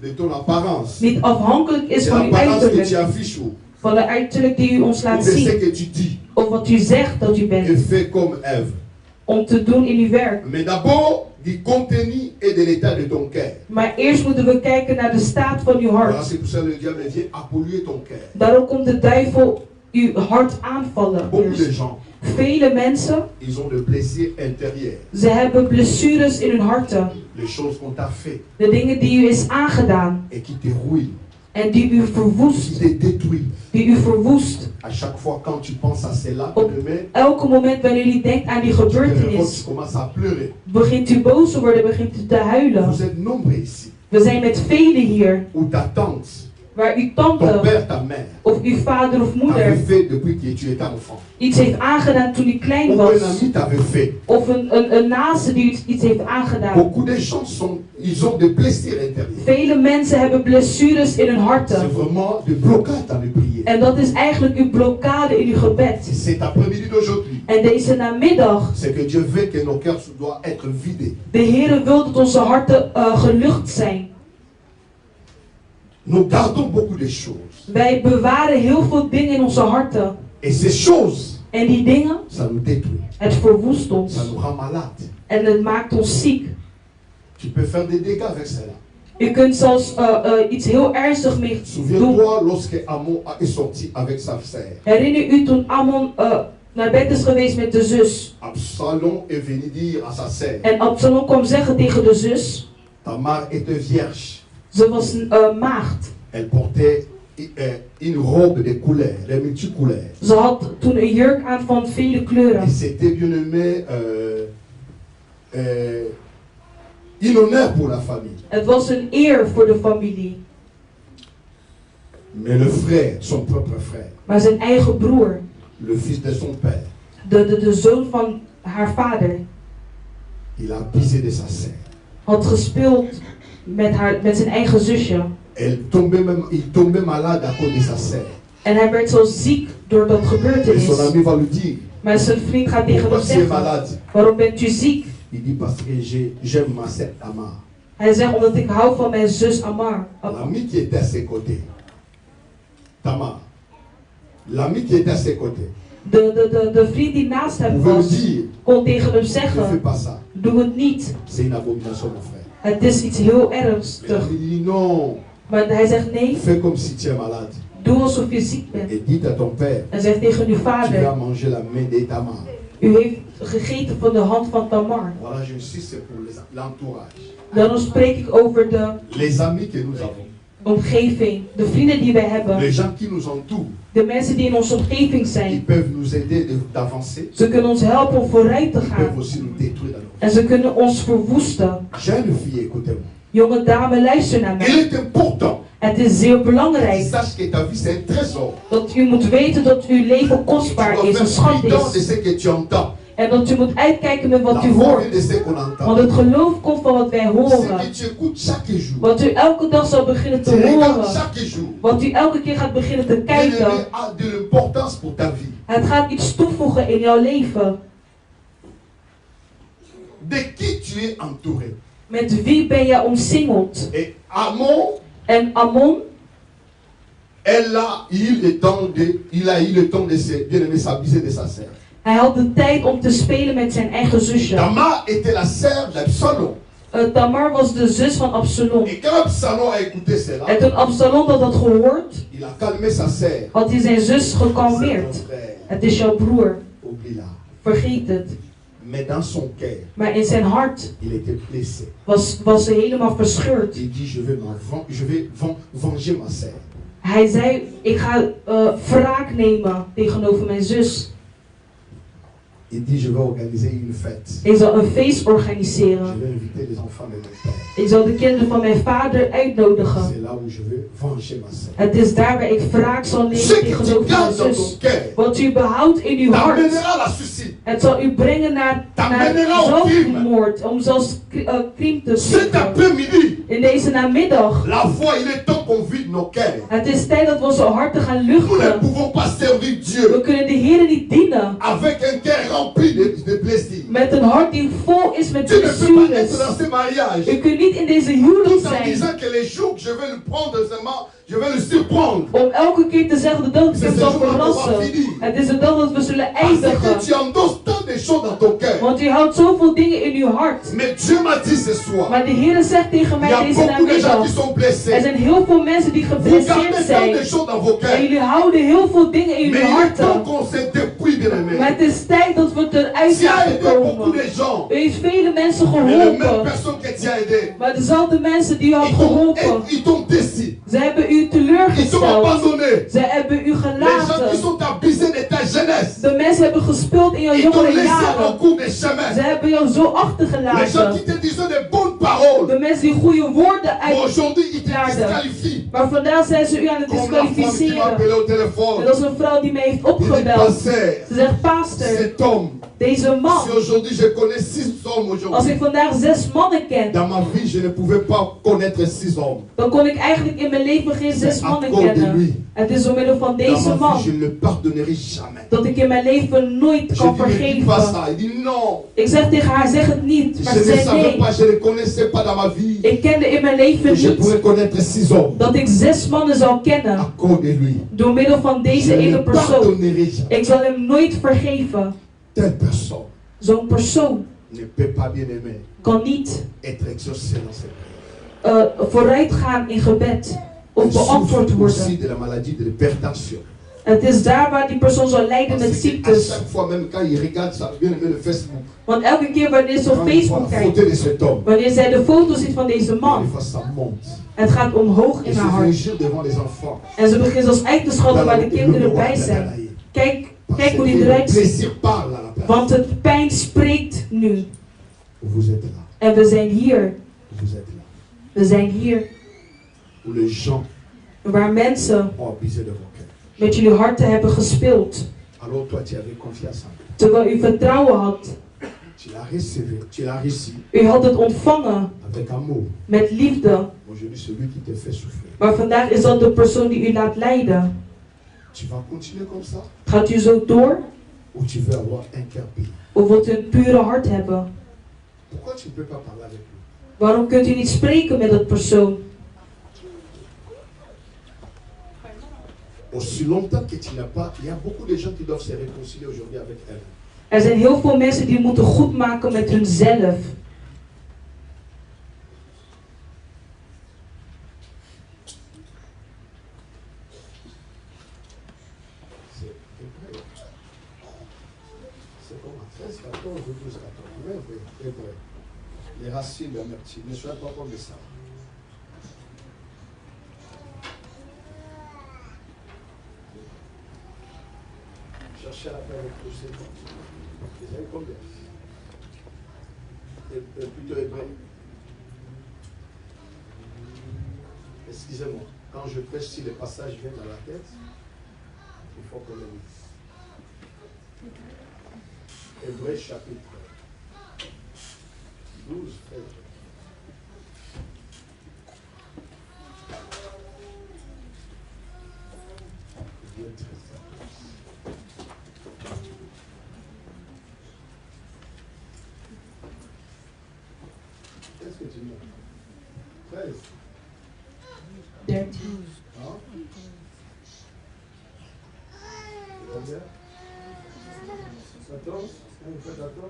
de ton apparence. niet afhankelijk is C'est van uw l'apparence que tu uiterlijk. affiches ou Van de uiterlijk die u ons de laat ce zien. que tu dis. Of wat u zegt dat u Et bent. fais comme Ève. Om te doen in uw werk. Mais d'abord, du contenu et de l'état de ton cœur. Maar eerst moeten we kijken naar de staat van uw Voilà, hart. c'est pour ça que le diable vient à polluer ton cœur. Daarom komt de duivel uw hart aanvallen. Beaucoup de gens, Vele mensen, ils ont des blessures intérieures. ze hebben blessures in hun harten. Les choses qu'on t'a fait De dingen die u is aangedaan et qui te rouillent, en die u qui verwoest. te détruisent. Die u verwoest. À chaque fois quand tu penses à cela, Op demain, elke moment wanneer u denkt aan die tu gebeurtenis, commences à pleurer. begint u boos te worden, begint u te huilen. Vous êtes nombreux ici. We zijn met velen hier, Ou ta tante, waar uw ton tante père, ta mère, of uw vader of t'avait moeder fait depuis que tu étais enfant. iets heeft aangedaan toen u klein Ou was. un ami t'avait fait. Of een naaste die u iets heeft aangedaan. Beaucoup de gens ils ont des blessures intérieures. Vele mensen hebben blessures in hun C'est harten. vraiment des blocages dans les prières. En dat is eigenlijk uw blokkade in uw gebed. Cet après-midi d'aujourd'hui, En deze namiddag, c'est que Dieu veut que nos cœurs doivent être vidés. de Heere wil dat onze harten gelucht zijn. Nous gardons beaucoup de choses. Wij bewaren heel veel dingen in onze harten. Et ces choses, En die dingen, ça nous détruit. het verwoest ons. Ça nous rend malades. En het maakt ons ziek. Tu peux faire des dégâts avec cela. U kunt zelfs iets heel ernstigs mee doen. Souviens-toi lorsque Amon est sorti avec sa sœur. Herinner u toen Ammon naar bed is geweest met de zus. Absalom est venu dire à sa sœur, En Absalom kwam zeggen tegen de zus. Tamar était vierge. Ze was maagd. Elle portait une robe de couleurs, de multicouleurs. Ze had toen een jurk aan van vele Et kleuren. c'était bien aimé un honneur pour la famille. Het was een eer voor de familie. Mais le frère, son propre frère, Maar zijn eigen broer, le fils de son père, de zoon van haar vader, il a abusé de sa sœur. had gespeeld met zijn eigen zusje. Il tombait malade à cause de sa sœur. En hij werd zo ziek door dat Et son gebeurtenis. ami va lui dire, Maar zijn vriend gaat tegen hem pourquoi tu es zeggen, malade? waarom bent u ziek? Il dit parce que j'aime ma sœur Tamar. Hij zegt, omdat ik hou van mijn zus Amar. L'ami qui était à ses côtés, Tamar, l'ami qui était à ses côtés, De vriend die naast hem pouvait lui was, dire, kon tegen hem ne fais zeggen, pas ça, doe het niet. c'est une abomination mon frère. Het is iets heel Mais ernstig. l'ami dit non, Maar hij zegt, nee, fais comme si tu es malade. doe alsof je ziek bent. Et dis à ton père, En zeg tegen uw tu vas vader, manger la main de Tamar. u heeft gegeten van de hand van Tamar. Voilà, je suis, c'est pour l'entourage. Dan spreek ik over de Les amis que nous avons, omgeving, de vrienden die wij hebben, les gens qui nous entourent, de mensen die in onze omgeving ils zijn. peuvent nous aider d'avancer, Ze kunnen ons helpen om vooruit te ils peuvent gaan. aussi nous détruire dans nos En ze kunnen ons verwoesten. vies. Jeune fille, écoutez-moi. Jonge dame, luister naar Il mij. est important Het is zeer que tu belangrijk saches que ta vie c'est un trésor. dat u moet weten dat uw leven Tu kostbaar dois is, een faire schat prudence de is. ce que tu entends. En dat u moet uitkijken met La wat u foi hoort. vient de ce qu'on entend. Want het geloof komt van wat wij Ce horen. que tu écoutes chaque jour. Wat u elke dag zal beginnen Tu te regardes horen. chaque jour. Wat u elke keer gaat beginnen te Bien-aimé kijken. a de l'importance pour ta vie. Het gaat iets toevoegen in jouw leven. De qui tu es entouré. Met wie ben je omsingeld? Et Amon, En Ammon, il a eu le temps de se, bien aimé, s'abuser de sa sœur. hij had de tijd om te spelen met zijn eigen zusje. Tamar était la sœur d'Absalom. Tamar was de zus van Absalom. Et quand Absalom a écouté cela, En toen Absalom dat had gehoord, il a calmé sa sœur. had hij zijn zus C'est ton gekalmeerd. frère. Het is jouw broer, Oublie-la. vergeet het. Mais dans son cœur, Maar in zijn hart il était blessé. was ze helemaal verscheurd. Il dit, je vais venger ma sœur. Hij zei, ik ga wraak nemen tegenover mijn zus. Il dit, je vais organiser une fête. Ik zal een feest Je organiseren. vais inviter les enfants de mon père. Ik zal de kinderen van mijn vader uitnodigen. C'est là où je vais venger ma sœur. Het is daar waar ik wraak zal Ce nemen que tu tegenover mijn gardes dans zus. ton cœur Wat u behoudt in uw hart, t'amènera à la suicide. het zal u brengen naar zelfmoord, om zelfs crime te Cet plegen. après-midi, In deze namiddag, la foi, il est temps qu'on vide nos cœurs. het is tijd dat we onze harten gaan Nous ne luchten. pouvons pas servir Dieu We kunnen de Heer niet dienen avec un cœur rempli de blessures. met een hart die vol is met Tu ne peux pas être blessures. dans ce mariage U kunt niet in deze huwelijk tout en zijn disant que les jours que je vais le prendre seulement, je vais le surprendre. om elke keer te zeggen de dag dat ik hem zal verrassen. Het is de dag dat we zullen Parce que eindigen. tu endosses tant de choses dans ton cœur. Want u houdt zoveel dingen in uw hart. Mais Dieu m'a dit ce soir, Maar de Heer zegt tegen il y mij a deze beaucoup de gens qui namiddag. sont Er blessés. zijn heel veel mensen die Vous geblesseerd gardez tant de zijn. choses dans vos En cœurs. jullie houden heel veel dingen in Mais jullie il est temps harten. qu'on se dépouille aujourd'hui, bien-aimé. Maar het is tijd dat we eruit Tu as laten aidé beaucoup komen. de gens. U heeft vele mensen Mais les mêmes geholpen. personnes que tu as aidées, Maar dezelfde mensen die u had geholpen, ils t'ont déçu. ze hebben u Ils t'ont teleurgesteld. abandonné. Ze hebben u Les gens qui gelaten. sont abusés de ta jeunesse. De mensen hebben gespeeld in jouw Ils t'ont jongere laissé en jaren. cours de Ze chemin. hebben jou zo Les gens achtergelaten. qui te disaient de bonnes paroles. De mensen die goede woorden Mais aujourd'hui, ils te uitlaarden. disqualifient. Maar vandaag zijn ze u aan het Comme la femme qui m'a disqualificeren. appelé au En téléphone. dat is een vrouw die mij heeft Il dit, opgebeld. pasteur, Ze zegt, pastor, cet homme, deze man. si aujourd'hui je connais 6 hommes Als ik aujourd'hui, vandaag 6 mannen ken, dans ma vie, je ne pouvais pas connaître 6 hommes. dan kon ik eigenlijk in mijn leven geen 6 à mannen cause de kennen. lui. Het is door middel van Dans deze ma man vie, je ne le pardonnerai jamais. dat ik in mijn leven nooit Je kan dis, ne dis pas vergeven. ça. Il dit non. Ik zeg tegen haar, zeg het niet. Maar Je ze ne zei savais nee. pas, je ne connaissais pas dans ma vie Ik kende in mijn que leven je pourrais niet connaître 6 hommes dat ik 6 mannen zou kennen à cause de lui. door middel van Je deze ne ene le persoon. pardonnerai jamais. Ik zal hem nooit vergeven. Telle personne Zo'n persoon ne peut pas, bien aimé, kan niet être exaucé dans ses prières. vooruit gaan in gebed of Elle beantwoord souffre aussi worden. de la maladie de l'hypertension. Het is daar waar die persoon zal lijden met Parce qu'à ziektes. chaque fois, même quand il regarde ça, bien aimé le Facebook, Want elke keer wanneer ze op quand il voit Facebook la kijkt, photo de cet homme, wanneer zij de foto ziet van deze des man, fois ça monte. het gaat omhoog Et in se haar hart. réjouir devant les enfants. En ze begint zelfs uit te schallen waar de kinderen bij zijn. Kijk hoe die eruit ziet. plaisir parle à la place. Want het pijn spreekt nu. Vous êtes là. En we zijn hier. Vous êtes là. We zijn hier. Où les gens Waar mensen ont abusé de vos cœurs. met jullie harten hebben gespeeld. Alors toi, tu avais confiance en lui. Terwijl u vertrouwen had. Tu l'as recevé, tu l'as reçu U had het ontvangen avec amour. met liefde. Aujourd'hui, celui qui te fait souffrir. Maar vandaag is dat de persoon die u laat lijden. Tu vas continuer comme ça Gaat u zo door? ou tu veux avoir un cœur pur? Of wilt u een pure hart hebben? Pourquoi tu ne peux pas parler avec lui? Waarom kunt u niet spreken met dat persoon? Aussi longtemps que tu n'as pas, il y a beaucoup de gens qui doivent se réconcilier aujourd'hui avec elle. Er zijn heel veel mensen die moeten goed maken met hunzelf. C'est comme à 13, 14 ou 12, 14. Mais oui, c'est vrai. Les racines de l'amertume, ne sois pas comme ça. Cherchez la paix avec tous ces gens. Vous avez combien? Plutôt hébreu. Excusez-moi, quand je prêche, si les passages viennent à la tête, il faut qu'on les lise. Hébreu chapitre 12, frère. Qu'est-ce que tu dis? 13. 13. Hein? Combien? 14? Vous êtes d'accord?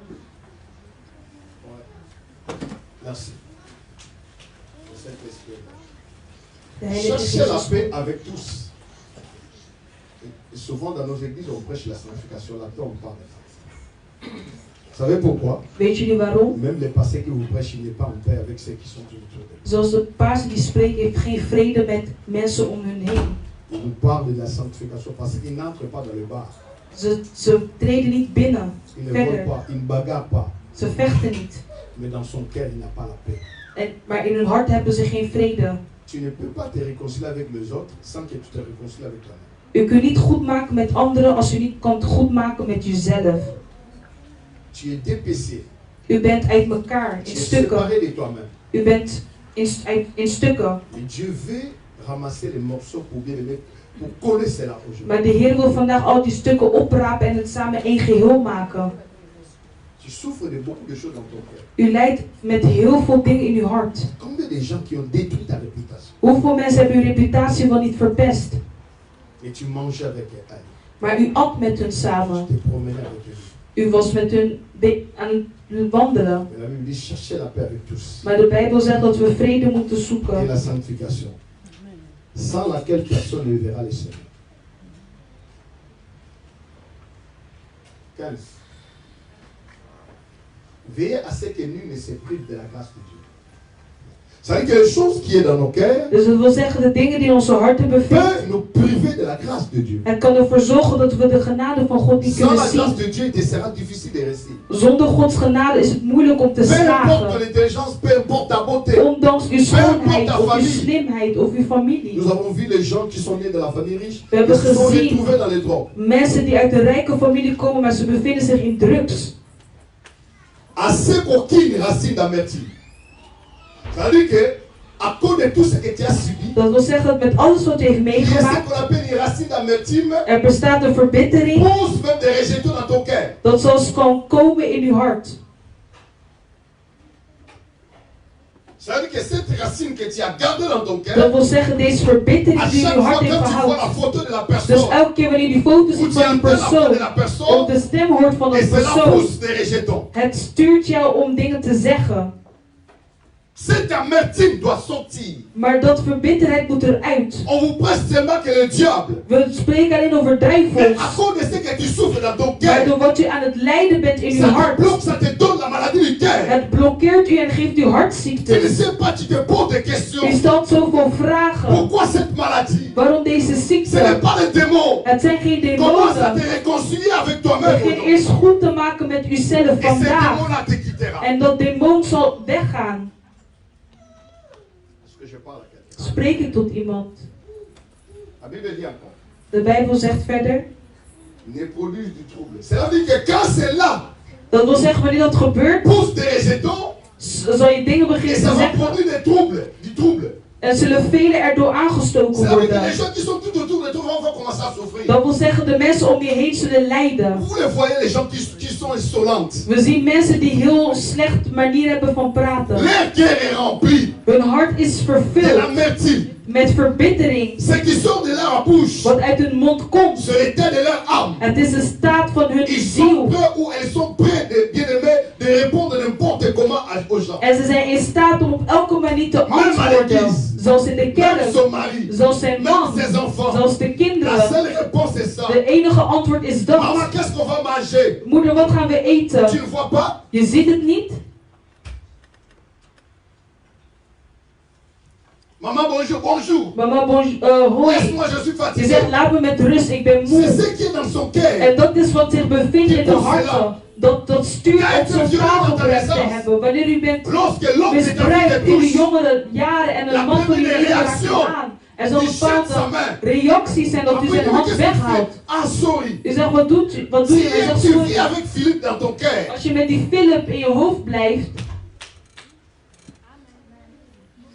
Ouais. Merci. Le Saint-Esprit. De Heilige Cherchez la Geest. paix avec tous. Et souvent dans nos églises, on prêche la sanctification. Là-dedans, on parle de ça. Vous savez pourquoi? Weet jullie waarom? Même les pasteurs qui vous prêchent, il n'est pas en paix avec ceux qui sont autour d'eux. Zoals de paas die spreekt, heeft geen vrede met mensen om hun heen. Il nous parle de la sanctification parce qu'ils n'entrent pas dans le bar. Ze treden niet binnen. Ils ne volent Verder. pas, ils ne bagarrent pas. Ze vechten niet. Mais dans son cœur, il n'a pas la paix. Maar in hun hart hebben ze geen vrede. Tu ne peux pas te réconcilier avec les autres sans que tu te réconcilies avec toi-même. U kunt niet goed maken met anderen als u niet kan goed maken met jezelf. Tu es dépecé. U bent uit elkaar, Tu in es stukken. séparé de toi-même. U bent in stukken. Et Dieu veut ramasser les morceaux pour bien les mettre, pour coller cela aujourd'hui. Maar de Heer wil vandaag al die stukken oprapen en het samen één geheel maken. Tu souffres de beaucoup de choses dans ton cœur. U lijdt met heel veel dingen in uw hart. Combien de gens qui ont détruit ta réputation? Hoeveel mensen hebben uw reputatie wel niet verpest? Et tu mangeais avec elle. Maar u at met hun samen. Tu te promenais avec elle. U was met hun aan het wandelen. Mais la Bible dit cherchez la paix avec tous. Maar de Bijbel zegt dat we vrede moeten Et zoeken. la sanctification. Sans laquelle personne ne verra le Seigneur. 15. Veillez à ce que nul ne se prive de la grâce de Dieu. Ça veut dire que les choses qui sont dans nos cœurs Dus dat wil zeggen, de dingen die in onze harten bevinden, peuvent nous priver de la grâce de Dieu. het kan ervoor zorgen dat we de genade van God niet Sans kunnen la grâce zien. de Dieu, il te sera difficile de rester. Zonder Gods genade is het moeilijk om te Peu importe ton slagen. intelligence, peu importe ta beauté. Ondanks uw schoonheid of uw slimheid of uw familie. Nous avons vu les gens qui sont nés de la famille riche We et hebben se sont gezien retrouvés dans les drogues. mensen die uit een rijke familie komen, maar ze bevinden zich in drugs. Assez qu'aucune racine d'amertume. Ça veut dire que, à cause de tout ce que tu as subi, Dat wil zeggen dat met alles wat u heeft il y a ce meegemaakt, qu'on appelle une racine d'amertume, er bestaat een verbittering pousse même des rejetons dans ton cœur. dat zelfs kan komen in uw hart. Ça veut dire que cette racine que tu as gardée dans ton Dat cœur, wil zeggen, deze verbittering à die in chaque uw fois hart heeft quand tu vois la gehouden. photo de la Dus personne, elke keer wanneer u die foto ou ziet tu van die entends la voix de la persoon, of personne, de stem hoort van et een cela persoon, pousse des rejetons. het stuurt jou om dingen te zeggen. Cette amertume doit sortir. Maar dat verbitterheid moet eruit. On vous presse seulement que le diable, We spreken alleen over mais à duivels. cause de ce que tu souffres dans ton Maar cœur, door wat u aan het lijden bent in uw ça te hart, bloque, ça te donne la maladie du cœur. het blokkeert u en geeft u Tu ne hartziektes. sais pas, tu te poses des U questions. stelt zoveel vragen. Pourquoi cette maladie? Waarom deze Ce n'est ziekte? pas les démons. Het zijn geen Commence à te demonen. réconcilier avec toi-même. Begin eerst goed te maken met uzelf Et ces vandaag. démons-là te quittera. En dat demon zal weggaan. Est-ce que je parle à quelqu'un? Spreek ik tot iemand. La Bible dit encore, De Bijbel zegt verder. ne produisent du trouble. C'est-à-dire que quand c'est là, Dat wil zeggen, wanneer dat gebeurt, pousse des rejetons, zal je dingen et beginnen ça te va zeggen. produire des troubles. Du trouble. En zullen velen erdoor aangestoken C'est-à-dire que worden. les gens qui sont tout autour de toi vont commencer à souffrir. Dat wil zeggen, de mensen om je heen zullen lijden. Vous les voyez, les gens qui sont insolentes. We zien mensen die heel slecht manier hebben van praten. Leur cœur est rempli Hun hart is de vervuld l'amertume. met verbittering. Ce qui sort de leur bouche, Wat uit hun mond komt. c'est l'état de leur âme. Het is de staat van hun Ils sont ziel. prêts ou elles sont prêts, bien aimés, de répondre n'importe comment aux gens. En ze zijn in staat om op elke manier te antwoorden. Zoals in de Même kerk. son mari, Zoals zijn man. même ses enfants. Zoals de La kinderen. seule réponse est ça. De enige antwoord is dat. Maman, qu'est-ce qu'on va manger? Moeder, wat gaan we Tu eten? ne vois pas? Je ziet het niet? Maman, bonjour, bonjour. Mama, hoi. Laisse-moi, je suis Je fatigué. zegt, laat me met rust, ik ben C'est moe. ce qui est dans son cœur. En dat is wat zich bevindt in de harten. Dat stuurt om zo'n taalgebrek te hebben. Wanneer u bent Lorsque l'homme est dans misbruikt tes in uw touches, jongere jaren en een man van jullie raakt aan. Er zal il jette sa bepaalde main. reacties zijn dat u Après, zijn il dit, hand qu'est-ce que tu weghaalt. fais? Ah, sorry. U zegt, wat doet u? Wat doe Si je? Hij zegt, tu vis sorry. avec Philippe dans ton cœur, Als je met die Philip in je hoofd blijft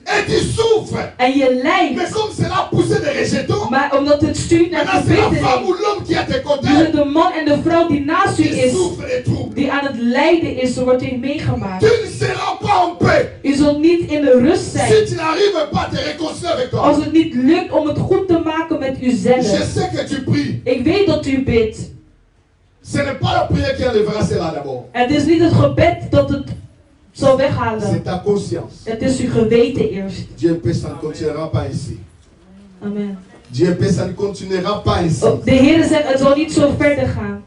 et tu souffres, en je mais lijdt, comme cela poussé des rejetons, maar omdat het stuurt naar maintenant c'est la femme verbittering, ou l'homme qui est à tes dus côtés de man en de vrouw die naast u qui is, souffre des troubles. die aan het lijden is, wordt hij meegemaakt. Tu ne seras pas en paix U zult niet in de rust si zijn tu n'arrives pas à te réconcilier avec toi. als het niet lukt om het goed te maken met Je uzelf. sais que tu pries. Ik weet dat u bidt. Ce n'est pas la prière qui enlèvera cela d'abord. Het is niet het gebed dat het zal weghalen. C'est ta conscience. Het is uw geweten eerst. Dieu peut, ça ne continuera pas ainsi. Amen. Dieu peut, ça ne continuera pas ainsi. Oh, de Heer zegt, het zal niet zo verder gaan.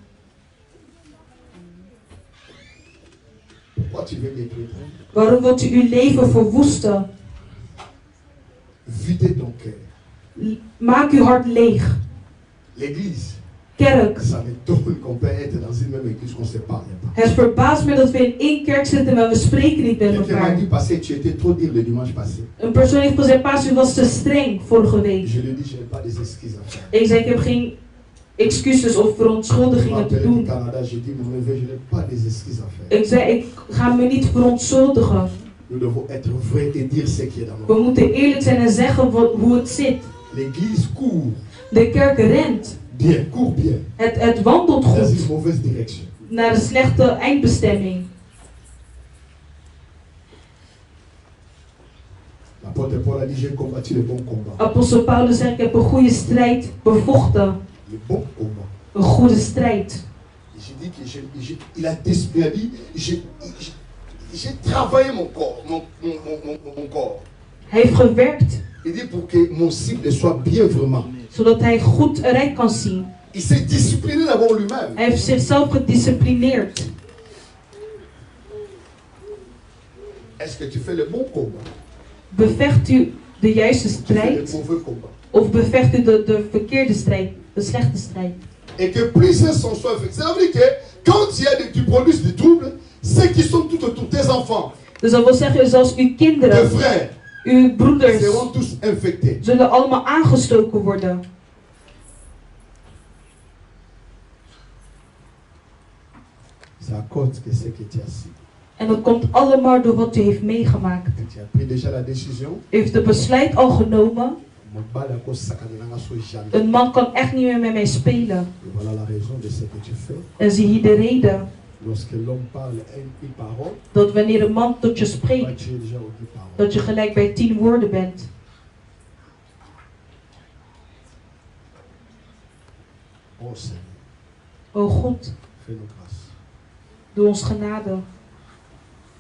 Pourquoi tu veux détruire? Waarom wilt u uw leven verwoesten? Videz ton cœur. Maak uw hart leeg. L'église, Kerk. ça m'étonne qu'on peut être dans une même église qu'on ne se parle pas. Het verbaast me dat we in één kerk zitten, maar we spreken niet met Quelqu'un m'a elkaar. dit, passé, tu étais trop dur le dimanche passé. Een persoon heeft gezegd, Paas, u was te streng vorige week. Je lui ai dit, je n'ai pas des excuses à faire. Ik zei, ik heb geen excuses of Je verontschuldigingen te m'appelle du doen. Canada, j'ai dit, mon neveu, je n'ai pas des excuses à faire. Ik zei, ik ga me niet verontschuldigen. Nous devons être vrais et dire ce qui est dans nos We cœurs. moeten eerlijk zijn en zeggen hoe het zit. L'église court De kerk rent. bien, court bien, Het wandelt dans une goed mauvaise direction. naar een slechte eindbestemming. L'apôtre Paul a dit, j'ai combattu le bon combat. Apostel Paulus zegt, ik heb een goede strijd bevochten. Le bon combat. Een goede strijd. J'ai dit que il a dit, j'ai travaillé mon corps, mon corps. Hij heeft gewerkt, Il dit pour que mon cible soit bien vraiment. zodat hij goed eruit kan zien. Il s'est discipliné d'abord lui-même. Hij heeft zichzelf gedisciplineerd. Est-ce que tu fais le bon combat? Bevecht u de juiste Tu fais le strijd? mauvais combat. Of bevecht u de verkeerde strijd? De slechte strijd? Et que plusieurs sont soit affectés. Ça veut dire que quand tu produis du trouble, ceux qui sont tout autour, tes enfants, Dus dat wil zeggen, zelfs uw tes kinderen, frères, uw broeders, seront tous infectés. zullen allemaal aangestoken worden. C'est à cause de ce que tu as su. En dat komt allemaal door wat u heeft meegemaakt. Tu as pris déjà la décision. U heeft de besluit al genomen. Et Een man kan echt niet meer met mij spelen. voilà la raison de ce que tu fais. En zie hier de reden. Lorsque l'homme parle une parole, Dat wanneer een man tot je toi spreekt, tu es déjà aux 10 paroles. dat je gelijk bij 10 woorden bent. Oh Seigneur, O God, fais-nous grâce. doe ons genade.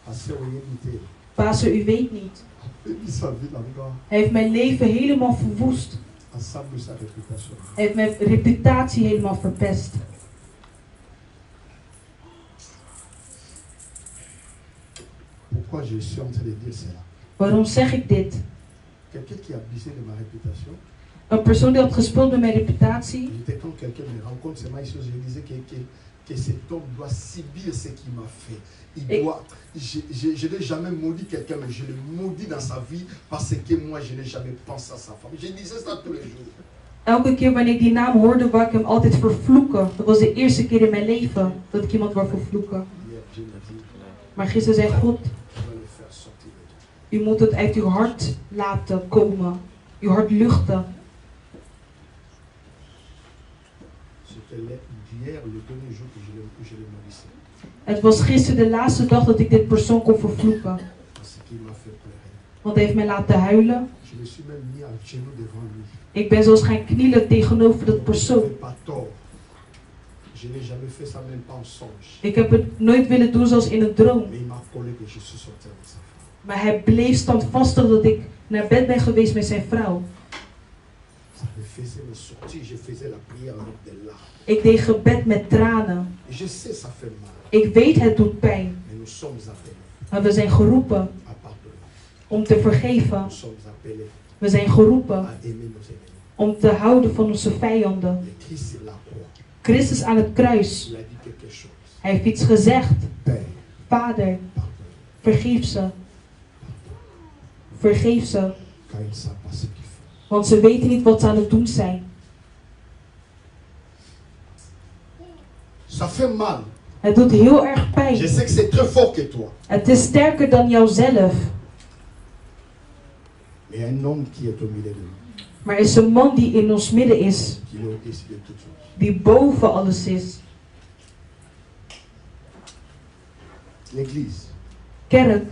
Assez orienté. Paser, u weet niet. Il sa vie là-bas. Hij heeft mijn leven helemaal verwoest. Ensemble sa réputation. Hij heeft mijn reputatie helemaal verpest. Pourquoi je suis en train de dire cela? Waarom zeg ik dit? Quelqu'un qui a abusé de ma réputation. Een persoon die had gespeeld met mijn reputatie. J'étais quand quelqu'un me rencontre, c'est moi, je disais que cet homme doit subir ce qu'il m'a fait. Je n'ai jamais maudit quelqu'un, mais je le maudis dans sa vie parce que moi, je n'ai jamais pensé à sa famille. Je disais ça tous les jours. Elke keer wanneer ik die naam hoorde, wou ik hem altijd vervloeken. Dat was de eerste keer in mijn leven dat ik iemand wou vervloeken. Maar gisteren zei God, u moet het uit uw hart laten komen. Uw hart luchten. Het was gisteren de laatste dag dat ik dit persoon kon vervloeken. Want hij heeft mij laten huilen. Ik ben zelfs gaan knielen tegenover dat persoon. Ik heb het nooit willen doen zoals in een droom. Maar hij bleef standvastig dat ik naar bed ben geweest met zijn vrouw. Ik deed gebed met tranen. Ik weet het doet pijn. Maar we zijn geroepen om te vergeven. We zijn geroepen om te houden van onze vijanden. Christus aan het kruis. Hij heeft iets gezegd. Vader, vergeef ze. Vergeef ze. Want ze weten niet wat ze aan het doen zijn. Ça fait mal. Het doet heel erg pijn. Je sais que c'est très fort que toi. Het is sterker dan jouzelf. Mais il y a un homme qui est au milieu de nous. Maar er is een man die in ons midden is. Qui est au-dessus de toute chose. Die boven alles is. L'église. Kerk.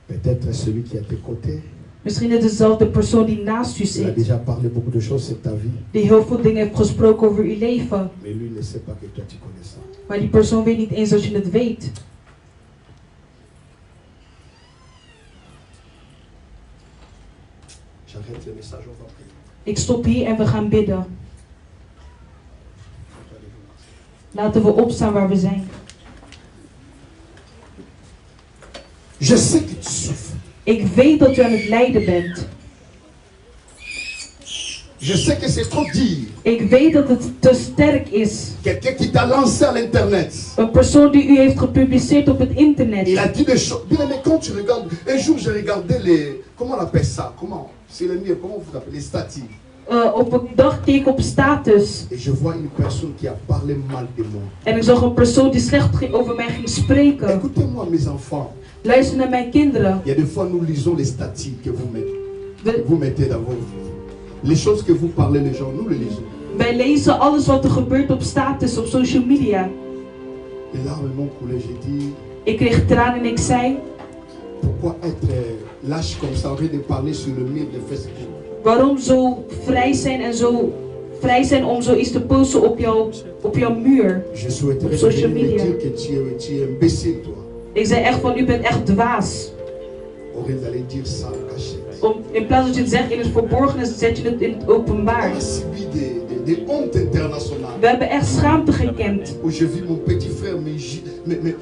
Peut-être celui qui est à tes côtés. Misschien is het dezelfde persoon die naast u Il a zit. déjà parlé beaucoup de choses sur ta vie. Die heel veel dingen heeft gesproken over uw leven. Mais lui ne sait pas que toi tu connais ça. Maar die persoon weet niet eens dat je het weet. J'arrête le message, on va prier. Ik stop hier en we gaan bidden. Laten we opstaan waar we zijn. Je sais que tu souffres. Ik weet dat u aan het lijden bent. Je sais que c'est trop dur. Ik weet dat het te sterk is. Quelqu'un qui t'a lancé à l'internet. Een persoon die u heeft gepubliceerd op het internet. Il a dit des choses. Bien aimé, quand tu regardes. Un jour, j'ai regardé les. Comment on appelle ça? Comment? C'est le mieux. Comment vous appelez? Les statuts. Op een dag keek ik op status. Et je vois une personne qui a parlé mal de moi. En ik zag een persoon die slecht over mij ging spreken. Écoutez-moi, mes enfants. Luister naar mijn kinderen. Il y a des fois, nous lisons les statuts que vous mettez dans vos vies. Les choses que vous parlez, les gens, nous les lisons. Wij lezen alles wat er gebeurt op status, op social media. Les larmes m'ont coulé, j'ai dit. Ik kreeg tranen en ik zei. Pourquoi être lâche comme ça, au lieu de parler sur le mur de Facebook? Waarom zo vrij zijn en zo vrij zijn om zoiets te posten op jouw muur? Je souhaiterais social me media. dire que tu es imbécile, toi. Ik zei echt van, u bent echt dwaas. Au lieu d'aller dire ça en cachette. In plaats dat je het zegt in het verborgene, zet je het in het openbaar. On a subi des hontes internationales. We hebben echt schaamte gekend. Où je vis mon petit frère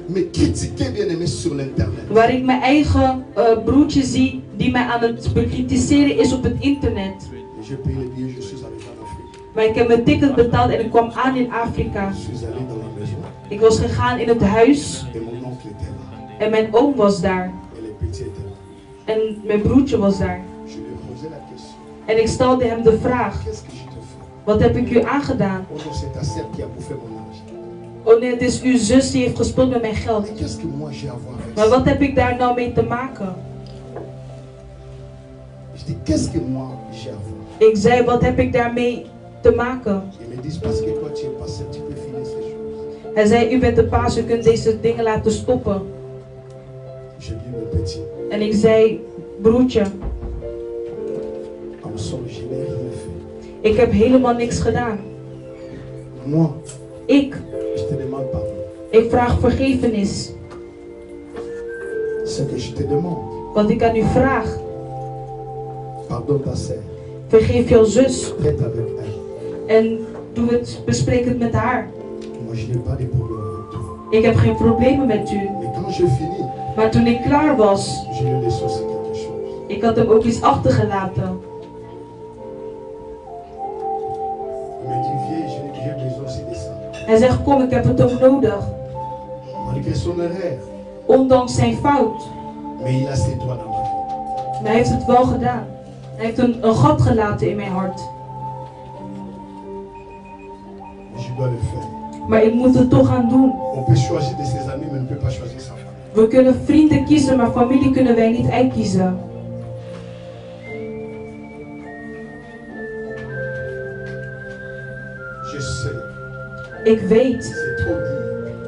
me critiquer bien aimé sur l'internet. Waar ik mijn eigen broertje zie die mij aan het bekritiseren is op het internet. J'ai payé les billets, je suis arrivé en Afrique. Maar ik heb mijn ticket betaald en ik kwam aan in Afrika. Je suis allé dans la maison. Ik was gegaan in het huis Et mon oncle était là. en mijn oom was daar. Et les petits étaient là. En mijn broertje was daar. Je lui ai posé la question. En ik stelde hem de vraag, Qu'est-ce que je te fais? wat heb ik u aangedaan? Oh non, c'est ta sœur qui a bouffé mon argent. Oh nee, het is uw zus die heeft gespeeld met mijn geld. Mais qu'est-ce que moi j'ai à voir avec Maar ça? wat heb ik daar nou mee te maken? Je dis, qu'est-ce que moi j'ai à voir? Ik zei, wat heb ik daarmee te maken? Ils me disent, parce que toi tu es passé, tu peux finir ces choses. Hij zei, u bent de paas, u kunt deze dingen laten stoppen. Je dis, mon petit, En ik zei, broertje, en somme, je n'ai rien fait. ik heb helemaal niks gedaan. Moi, Ik je te demande pardon. Ik vraag vergevenis. Ce que je te demande, Wat ik aan u vraag, pardonne ta sœur. vergeef jouw zus. Traite avec elle. En bespreek het met haar. Moi, je n'ai pas de problème avec toi. Ik heb geen problemen met u. Mais quand je finis, Maar toen ik klaar was, je lui laisse aussi quelque chose. ik had hem ook iets achtergelaten. Il me dit, viens, j'ai besoin aussi de ça. Hij zegt, kom, ik heb het ook nodig. Malgré son erreur, Ondanks zijn fout. mais il a ses doigts dans ma vie. Maar hij heeft het wel gedaan. Hij heeft een gat gelaten in mijn hart. Mais je dois le faire. Maar ik moet het toch gaan doen. On peut choisir de ses amis, mais on ne peut pas choisir sa famille. We kunnen vrienden kiezen, maar familie kunnen wij niet uitkiezen. Je sais, Ik weet, c'est trop dur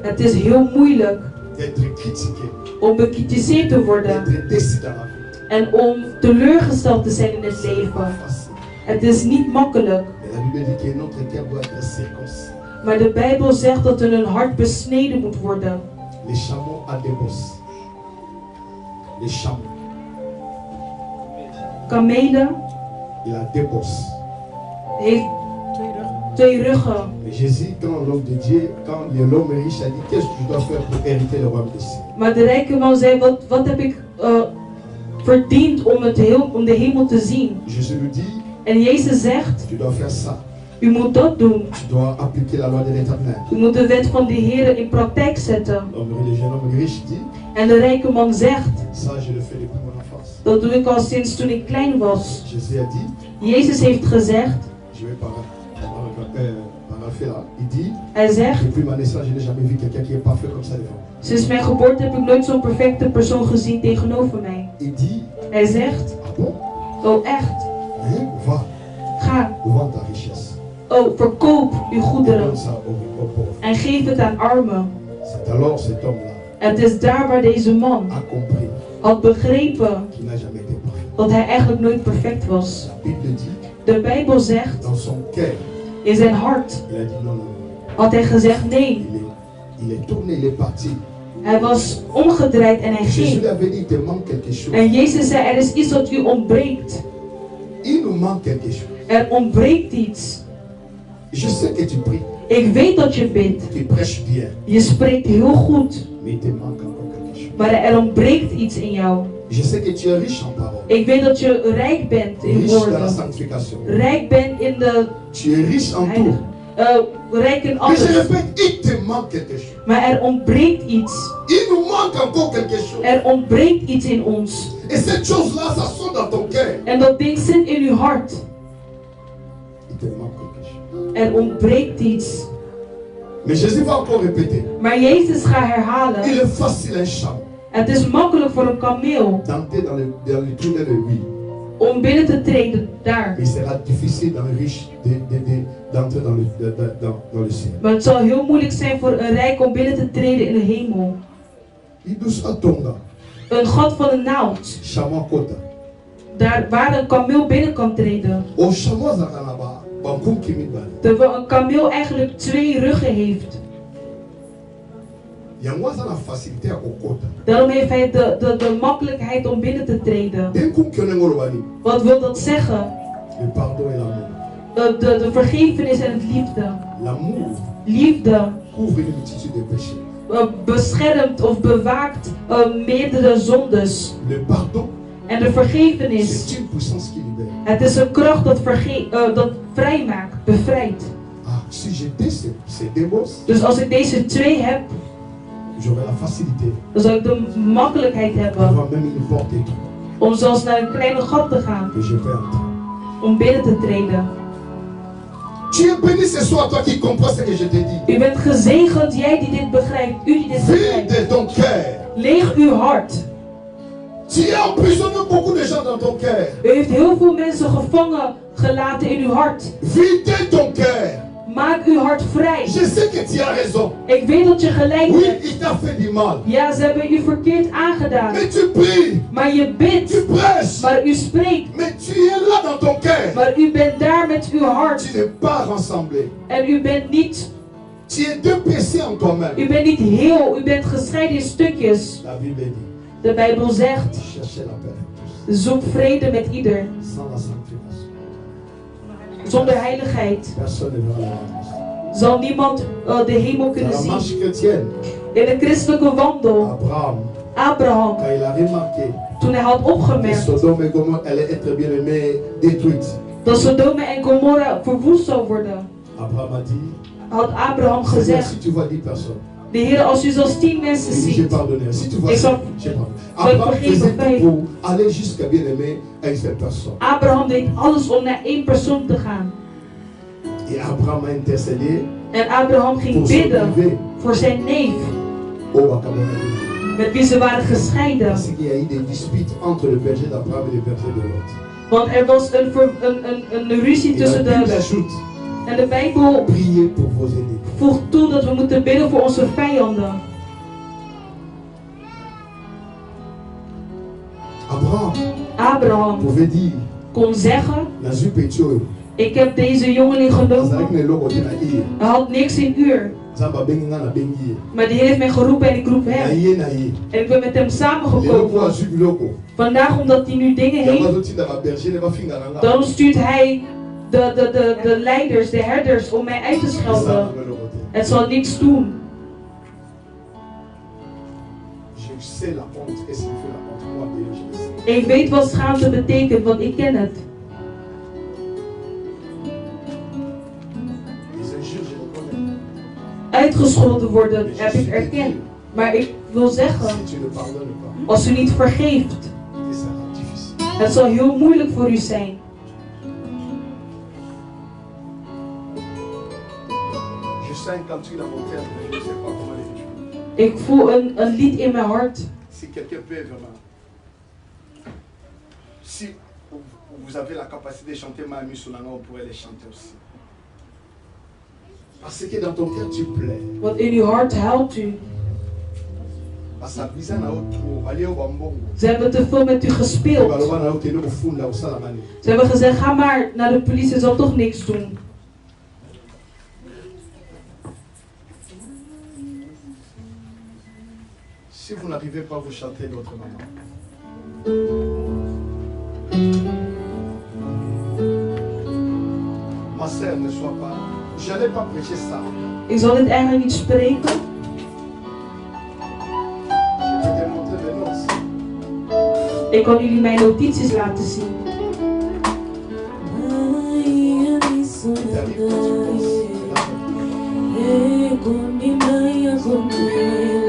het is heel moeilijk d'être critiqué, om bekritiseerd te worden d'être déçu dans la vie. en om teleurgesteld te zijn in het C'est pas leven. facile. Het is niet makkelijk, Mais la Bible dit que notre cœur doit être circoncis. maar de Bijbel zegt dat er een hart besneden moet worden. Les chameaux ont des bosses. Les chameaux, Kamelen il a des bosses. heeft twee ruggen. Mais Jésus, quand l'homme de Dieu, quand l'homme riche a dit, qu'est-ce que je dois faire pour hériter le royaume des cieux? Maar de rijke man zei, wat heb ik verdiend om de hemel te zien? Jésus lui dit, En Jezus zegt, tu dois faire ça. u moet dat doen. Tu dois appliquer la loi de l'Éternel. U moet de wet van de Heer in praktijk zetten. Le jeune homme riche dit, En de rijke man zegt, ça je le fais depuis mon enfance. dat doe ik al sinds toen ik klein was. Jésus a dit, Jezus heeft gezegd, je vais paraphrer là, il dit, hij zegt, depuis ma naissance, je n'ai jamais vu quelqu'un qui est parfait comme ça devant moi. sinds mijn geboorte heb ik nooit zo'n perfecte persoon gezien tegenover mij. Il dit, Hij zegt, ah bon? oh echt, Hein? Va, ga, vends ta richesse. oh verkoop uw Et goederen donne ça aux pauvres. en geef het aan armen. C'est alors cet homme-là Het is daar waar deze man a compris had begrepen qu'il n'a jamais été parfait. dat hij eigenlijk nooit perfect was. La Bible dit, De Bijbel zegt, dans son cœur, in zijn hart il a dit non, non, non. had hij gezegd nee. Il est tourné, il est parti. Hij was omgedraaid en hij Jésus ging. lui avait dit, il te manque quelque chose. En Jezus zei, er is iets wat u ontbreekt. Il nous manque quelque chose. Er ontbreekt iets. Je sais que tu pries, Ik weet dat je bidt. tu prêches bien, Je spreekt heel goed. mais il te manque encore quelque chose. Maar er ontbreekt iets in jou. Je sais que tu es riche en parole, Ik weet dat je rijk bent in riche dans la woorden. sanctification. Rijk bent in de... Tu es riche en tout. Rijk in Mais je alles. répète, il te manque quelque chose. Maar er ontbreekt iets. Il nous manque encore quelque chose. Er ontbreekt iets in ons. Et cette chose-là, ça sonne dans ton cœur. En dat ding zit in uw hart. Il te manque quelque chose. Er ontbreekt iets. Mais Jésus va encore répéter. Maar Jezus gaat Il herhalen. est facile un champ Het is makkelijk voor een kameel d'entrer dans le tunnel de lui. om binnen te treden daar. Mais il sera difficile dans le riche d'entrer dans le ciel. Maar het zal heel moeilijk zijn voor een rijk om binnen te treden in de hemel. Il doit s'attendre. Een gat van een naald. Chameau kota. Daar waar een kameel binnen kan treden. Au chameau zakanaba, bankum kimit bali. Terwijl een kameel eigenlijk twee ruggen heeft. Daarom heeft hij de makkelijkheid om binnen te treden. Wat wil dat zeggen? De vergevenis en het liefde. Liefde beschermt of bewaakt meerdere zondes. En de vergevenis, het is een kracht dat vrijmaakt, bevrijdt. Dus als ik deze twee heb, dan zal ik de makkelijkheid hebben om zelfs naar een kleine gat te gaan, om binnen te treden. U bent gezegend, jij die dit begrijpt, u die dit begrijpt. Leeg uw hart. U heeft heel veel mensen gevangen gelaten in uw hart. Maak uw hart vrij. Ik weet dat je gelijk hebt. Ja, ze hebben u verkeerd aangedaan. Maar je bidt. Maar u spreekt. Maar u bent daar met uw hart. En u bent niet... U bent niet heel. U bent gescheiden in stukjes. De Bijbel zegt: zoek vrede met ieder. Zonder heiligheid zal niemand de hemel kunnen zien. In de christelijke wandel, Abraham, toen hij had opgemerkt dat Sodome en Gomorra verwoest zou worden, had Abraham gezegd: de Heer, als u zelfs 10 mensen ziet, ik zal vergeven 5. Abraham deed alles om naar 1 persoon te gaan. En Abraham ging bidden voor zijn neef, met wie ze waren gescheiden. Want er was een ruzie tussen de... En de Bijbel voegt toe dat we moeten bidden voor onze vijanden. Abraham kon zeggen: ik heb deze jongeling genomen. Hij had niks in uur. Maar de Heer heeft mij geroepen en ik roep hem. En ik ben met hem samengekomen. Vandaag, omdat hij nu dingen heeft, dan stuurt hij de leiders, de herders, om mij uit te schelden. Het zal niks doen. Ik weet wat schaamte betekent, want ik ken het. Uitgescholden worden heb ik erkend. Maar ik wil zeggen, als u niet vergeeft, het zal heel moeilijk voor u zijn. Ik voel een lied in mijn hart. Si vous avez la capacité de chanter Mahami Soulanga, on pourrait les chanter aussi. Parce que dans ton cœur tu plais. Want in uw hart huilt u. Ze hebben te veel met u gespeeld. Ze hebben gezegd: ga maar naar de politie, zal toch niks doen. Si vous n'arrivez pas, vous chantez d'autres maman. Ma sœur, ne sois pas. J'allais pas prêcher ça. Ik zal dit eigenlijk niet spreken. Je vais te montrer mes notes. Ik kan jullie mijn notities laten zien.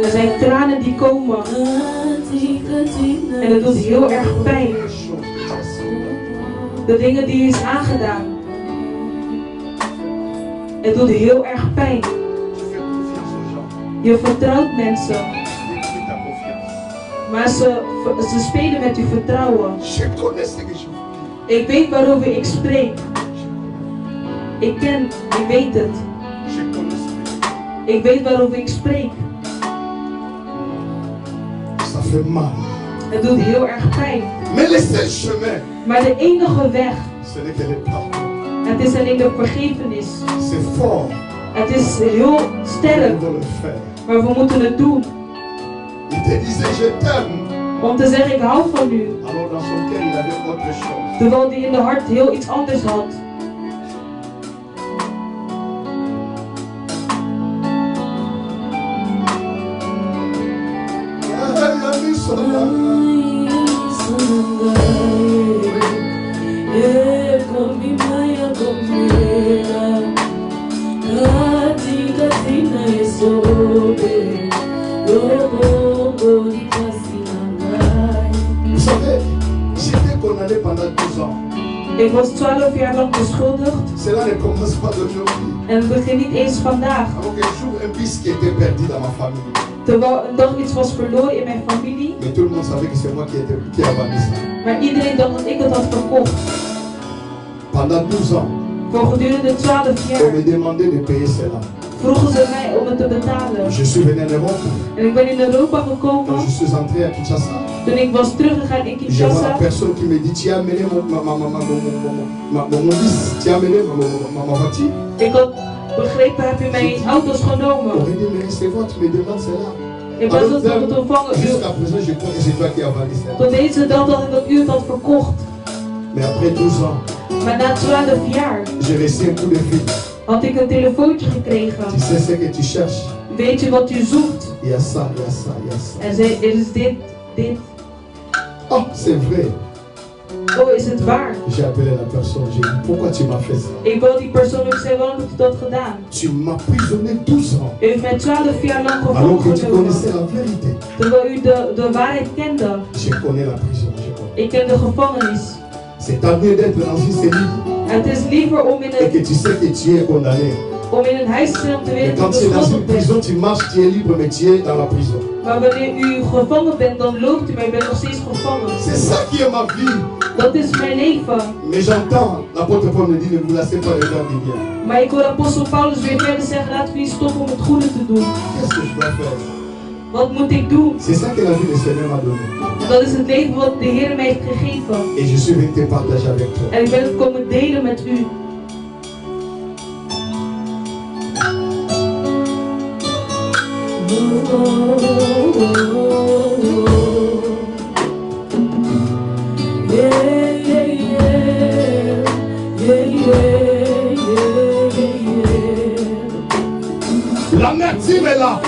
Er zijn tranen die komen. En het doet heel erg pijn. De dingen die is aangedaan. Het doet heel erg pijn. Je vertrouwt mensen. Maar ze spelen met uw vertrouwen. Ik weet waarover ik spreek. Ik weet het. Ik weet waarover ik spreek. Het doet heel erg pijn. Maar de enige weg, het is alleen de vergevenis. Het is heel sterk, Il faut le faire. maar we moeten het doen. Il te disait je t'aime. Om te zeggen ik hou van u. Alors dans son cœur il avait autre chose. Terwijl hij in de hart heel iets anders had. Vous savez, j'étais condamné pendant 12 ans. Ik was 12 jaar lang beschuldigd. Cela ne commence pas d'aujourd'hui. En het begint niet eens vandaag. Alors qu'un jour, un fils qui était perdu dans ma famille. Terwijl een dag iets was verloren in mijn familie. Mais tout le monde savait que c'est moi qui a vendu ça. Maar iedereen dacht dat ik het had verkocht. Pendant 12 ans, Voor gedurende 12 on jaar me demandait de payer cela. vroegen ze mij om het te betalen. Je suis venu en Europe. En ik ben in Europa Quand gekomen. je suis entré à Kinshasa, Toen ik was teruggegaan in je vois la Kinshasa. personne qui me dit tu as amené mon fils, tu as amené ma voiture. Ik had begrepen, heb je mijn auto's On genomen? me dit mais c'est toi, tu me demandes cela. In plaats van dat het ontvangen u. Jusqu'à présent, je crois que c'est toi qui as vendu cela. Tot deze dag dacht ik dat u het had verkocht. Mais après 12 ans, Maar na 12 jaar j'ai reçu un coup de fil. had ik een telefoontje gekregen. Tu sais ce que tu cherches? Weet je wat u zoekt? Il y a ça, il y a ça, il y a ça. En zei, er is dit. Oh, c'est vrai. Oh, is het waar? J'ai appelé la personne, j'ai dit pourquoi tu m'as fait ça? Ik wil die persoon ook zeggen, waarom hebt u dat gedaan? Tu m'as prisonné 12 ans. U heeft mij 12 jaar lang Alors gevangen que tu connaissais genomen. la vérité. Terwijl u de waarheid kende. Je connais la prison, je connais. Ik ken de gevangenis. C'est tant mieux d'être dans une cellule Het is liever om in et que tu sais que tu es condamné. een huis te zijn om te Mais weten quand dat tu u es dans une beschuldigd bent. prison, tu marches, tu es libre, mais tu es dans la prison. Maar wanneer u gevangen bent, dan loopt u, maar u bent nog steeds gevangen. C'est ça qui est ma vie. Dat is mijn leven. Mais j'entends, l'apôtre Paul me dit, ne vous lassez pas de faire du bien. Maar ik hoor apostel Paulus weer verder zeggen, laten we niet stoppen om het goede te doen. Qu'est-ce que je dois faire? Wat moet ik doen? C'est ça que la vie du Seigneur m'a donné. Dat is het leven wat de Heer mij heeft gegeven. Et je suis venu te partager avec toi. En ik ben het komen delen met u. L'amertume est là.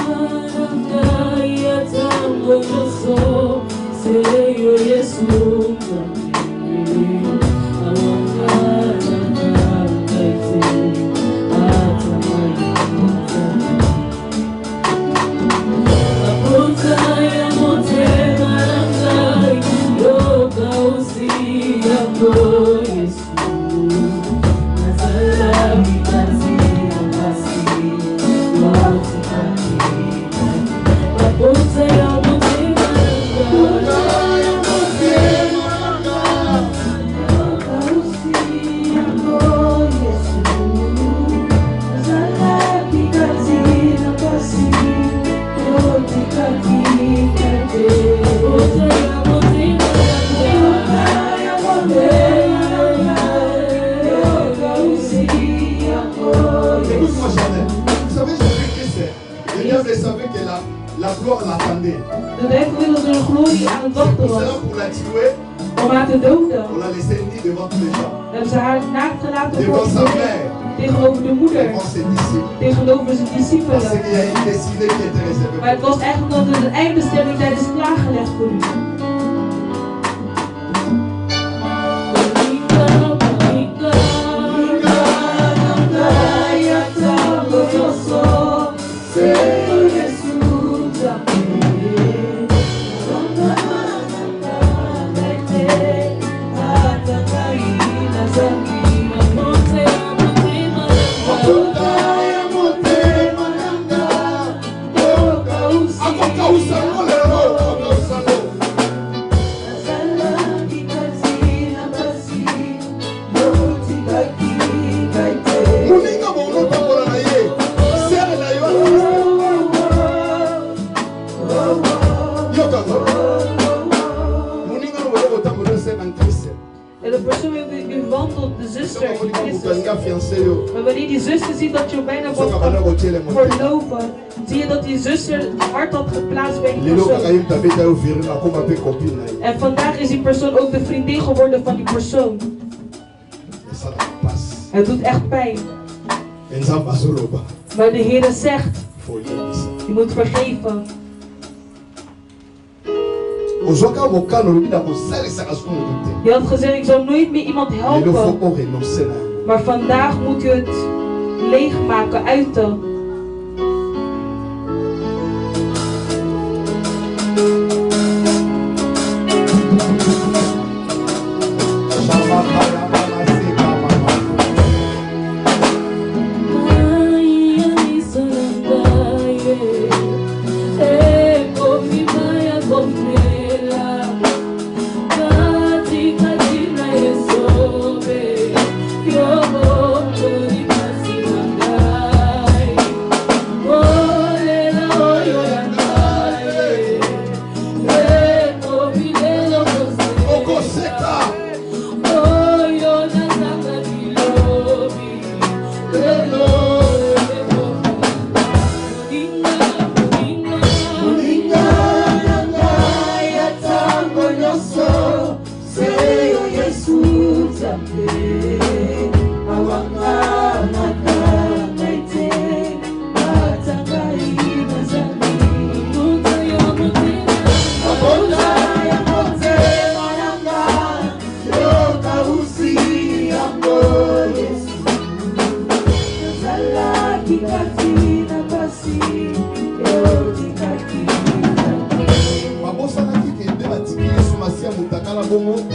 Écoute-moi, Jeannette. Vous savez, je sais que c'est. Le diable savait que la gloire l'attendait. De duivel wil dat er een glorie aan het C'est wachten pour was. cela, pour la tuer, Om haar te doden. on l'a laissé nue devant tous les gens. Hebben ze haar naakt gelaten voor Devant sa iedereen. mère, Tegenover de moeder. devant ses disciples. Tegenover zijn Parce discipelen. qu'il y a une destinée qui était réservée. Maar het was eigenlijk dat de eindbestemming tijdens klaargelegd voor u. En de persoon met wie u wandelt, de zuster in Christus. Maar wanneer die zuster ziet dat je bijna wordt verlopen, zie je dat die zuster het hart had geplaatst bij die persoon. En vandaag is die persoon ook de vriendin geworden van die persoon. Het doet echt pijn. Maar de Heer zegt, je moet vergeven. Je had gezegd, ik zou nooit meer iemand helpen. Maar vandaag moet je het leegmaken, uiten.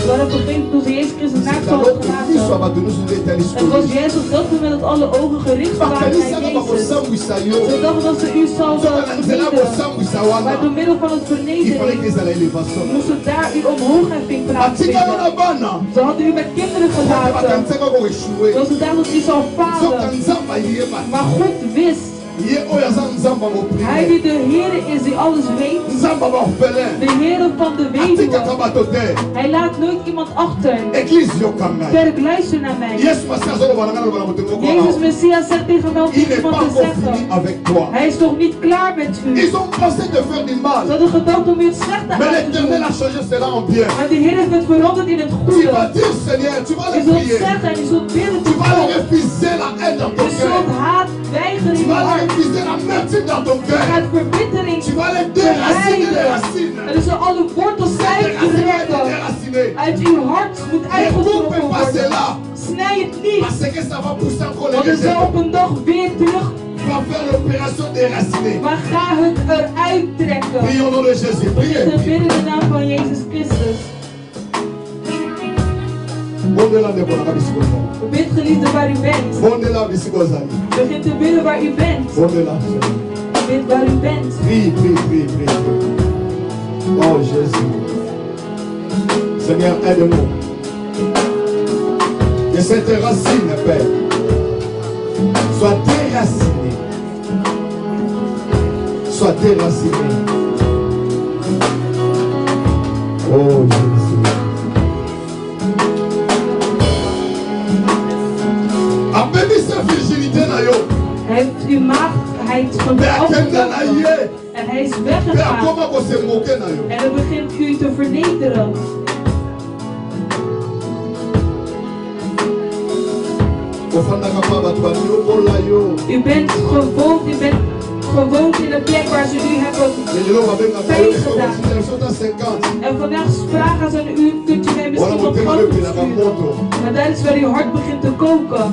Waarom begint toen ze Jezus Christus naakt hadden gelaten? Het was juist op dat moment dat alle ogen gericht waren naar Jezus. Ze dachten dat ze u zouden vernederen. Maar door middel van het vernedering moest het daar uw omhoogheffing plaatsvinden. Ze hadden u met kinderen gelaten. Zoals ze dachten dat u zou falen. Maar God wist. Hij die de Heer is die alles weet. De Heer van de weduwe. Hij laat nooit iemand achter. Kerk, luister naar mij. Jezus Messias zegt tegen wel iemand te zeggen. Hij is nog niet klaar met u. Ze hadden gedacht om u het slechte uit te doen. Maar de Heer heeft het veranderd in het goede. Je zult zeggen en je zult bidden tot God. Je zult haat weigeren in je hart. Je gaat verbittering verwijderen. En er zullen alle wortels uittrekken. Uit uw hart moet uitgetrokken worden. Snij het niet. Want het zal op een dag weer terug. Maar ga het eruit trekken. We bidden in de naam van Jezus Christus. Bid geliefde waar u bent. Begin te bidden waar u bent. Bid waar u bent. Prie. Oh Jésus. Seigneur, aide-nous. Que cette racine, Père, soit déracinée. Soit déracinée. Oh Jésus. Hij heeft uw maagdheid opgenomen en hij is weggegaan. En hij begint u te vernederen. U bent gewoond in een plek waar ze u hebben pijn gedaan. En vandaag vragen ze aan u, kunt u mij misschien wat geld sturen? Maar dat is waar uw hart begint te koken.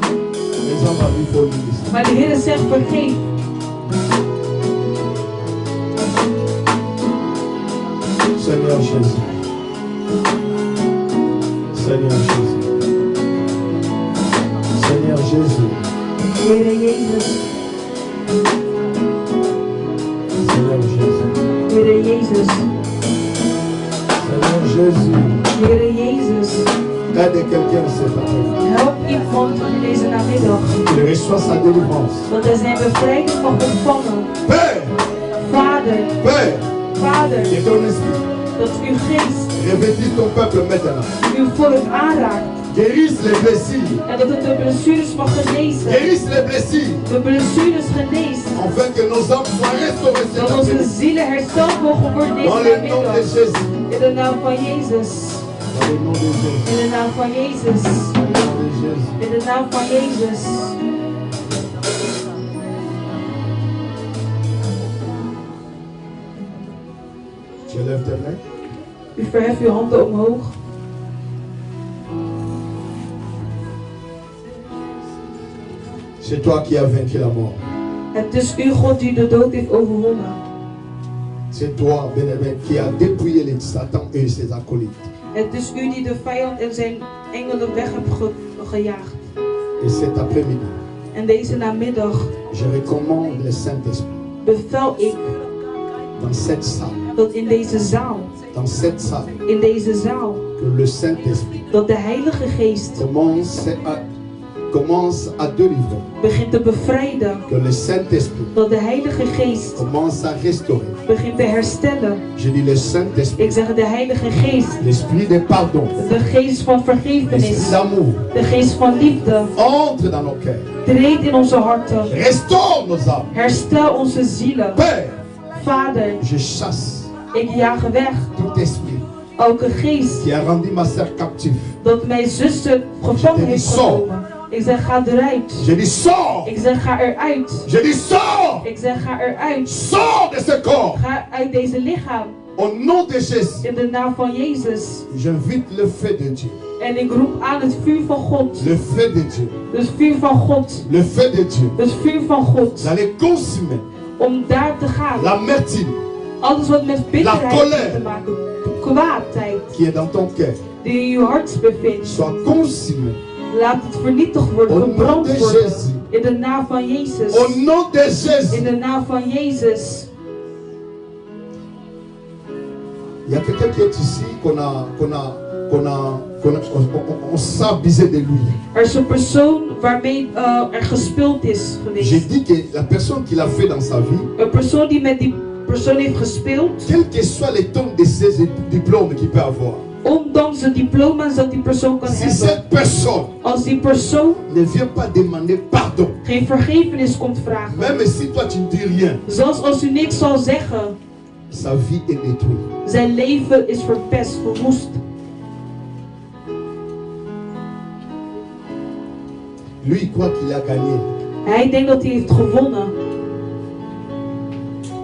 Maar de Heer zegt vergeef. Seigneur Jésus. Seigneur Jésus. Seigneur Jésus. Heere Jezus. Seigneur Jésus. Heere Jezus. Seigneur Jésus. Heere Jezus. Aide quelqu'un cet après. Help iemand in deze namiddag. Il reçoit sa délivrance. Dat hij zijn bevrijding mag ontvangen. Père. Vader. Père. Vader. Et ton esprit. Dat uw geest revêtit ton peuple maintenant. uw volk aanraakt. Guérisse les blessures. En dat het de blessures mag genezen. Guérisse les blessures. De blessures geneest. Afin que nos âmes soient restaurées cet Dat onze après-midi. zielen hersteld mogen worden deze Dans le nom de namiddag. Jésus. In de naam van Jezus. Dans le nom de Jésus. In de naam van Jezus. Dans le nom de Jésus. In de naam van Jezus. Tu lèves tes mains. U verheft uw handen omhoog. C'est toi qui as vaincu la mort. Het is uw God die de dood heeft overwonnen. C'est toi, bien-aimé, qui a dépouillé les Satan et ses acolytes. Het is u die de vijand en zijn engelen weg hebt gejaagd. Et cet après-midi, En deze namiddag je recommande le Saint-Esprit bevel ik dans cette salle, dat in deze zaal, que le Saint-Esprit dat de Heilige Geest commence à délivrer, begint te bevrijden. que le Saint-Esprit Dat de Heilige Geest commence à restaurer. begint te herstellen. Je dis le Saint-Esprit, Ik zeg de Heilige Geest, l'esprit de pardon, de geest van l'esprit vergevenis, d'amour, de geest van liefde, entre dans nos cœurs, treedt in onze harten. restaure nos âmes. Herstel onze zielen. Père, Vader, je chasse ik jaag weg tout esprit elke geest qui a rendu ma sœur captive. dat mijn zuster gevangen heeft genomen. Ik zeg ga eruit. Je dis sors. Ik zeg ga eruit. Je dis sors. Ik zeg ga eruit. Sors de ce corps. Ga uit deze lichaam. Au nom de Jésus, In de naam van Jezus. j'invite le feu de Dieu. En ik roep aan het vuur van God. Le feu de Dieu. Het vuur van God. Le feu de Dieu. Het vuur van God. D'aller consumer Om daar te gaan. l'amertume Alles wat met bitterheid colère. heeft te maken. Kwaadheid. qui est dans ton cœur. Die in je hart bevindt. Soit consumé. Laat het vernietigd worden. Au nom Verbrand de worden. Jésus. In de naam van Jezus. Au nom de Jésus. In de naam van Jezus. Il y a quelqu'un qui est ici on s'est abusé de lui. Er is een persoon waarmee er gespeeld is J'ai geweest. dit que la personne qui l'a fait dans sa vie, Een persoon die met die persoon heeft gespeeld. quel que soit les tons de ses diplômes qu'il peut avoir, Ondanks de diploma's dat die persoon kan si hebben. cette personne Als die persoon ne vient pas demander pardon, geen vergevenis komt vragen. même si toi tu ne dis rien, Zelfs als u niks zal zeggen. sa vie est détruite. Zijn leven is verpest, verwoest. Lui, il croit qu'il a gagné. Hij denkt dat hij heeft gewonnen.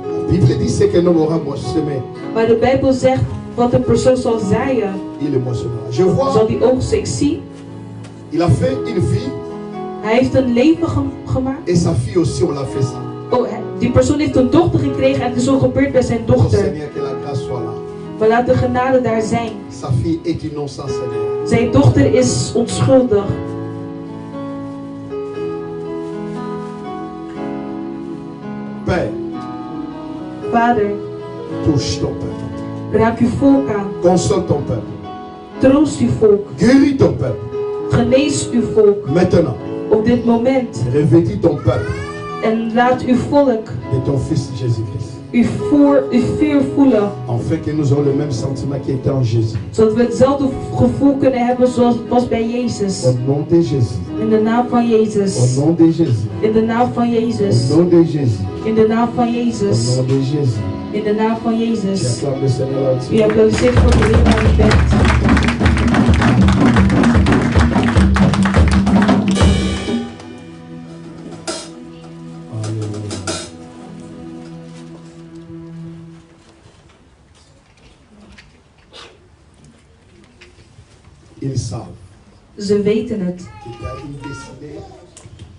La Bible dit ce qu'un homme aura semé, Maar de Bijbel zegt wat de persoon zal zaaien, il le moissonnera. Je zal vois, die oogsten. Ik zie, il a fait une vie hij heeft een leven gemaakt. et sa fille aussi, on l'a fait ça. Oh, die persoon heeft een dochter gekregen en het is zo gebeurd bij zijn Oh dochter. Seigneur, que la grâce soit là. Maar laat de genade daar zijn. Sa fille est innocente, Seigneur. Zijn dochter is onschuldig. Père, Vader, touche ton peuple. raak uw volk aan. Console ton peuple. Troost uw volk. Guéris ton peuple. Genees uw volk. Maintenant, Op dit moment. revêtis ton peuple En laat uw volk de ton Fils Jésus-Christ. uw vuur voelen. Afin que nous ayons le même sentiment qui était en Jésus. Zodat we hetzelfde gevoel kunnen hebben zoals het was bij Jezus. Au nom de Jésus. In de naam van Au Jezus. nom de Jésus. In de naam van Jezus. Au nom de Jésus. In de naam van Au Jezus. nom de Jésus. In de naam van Jezus. J'acclame le Seigneur là-dessus. U applaudisseert voor de Heer waar u bent. Alléluia. Ils savent Ze weten het. qu'il y a une destinée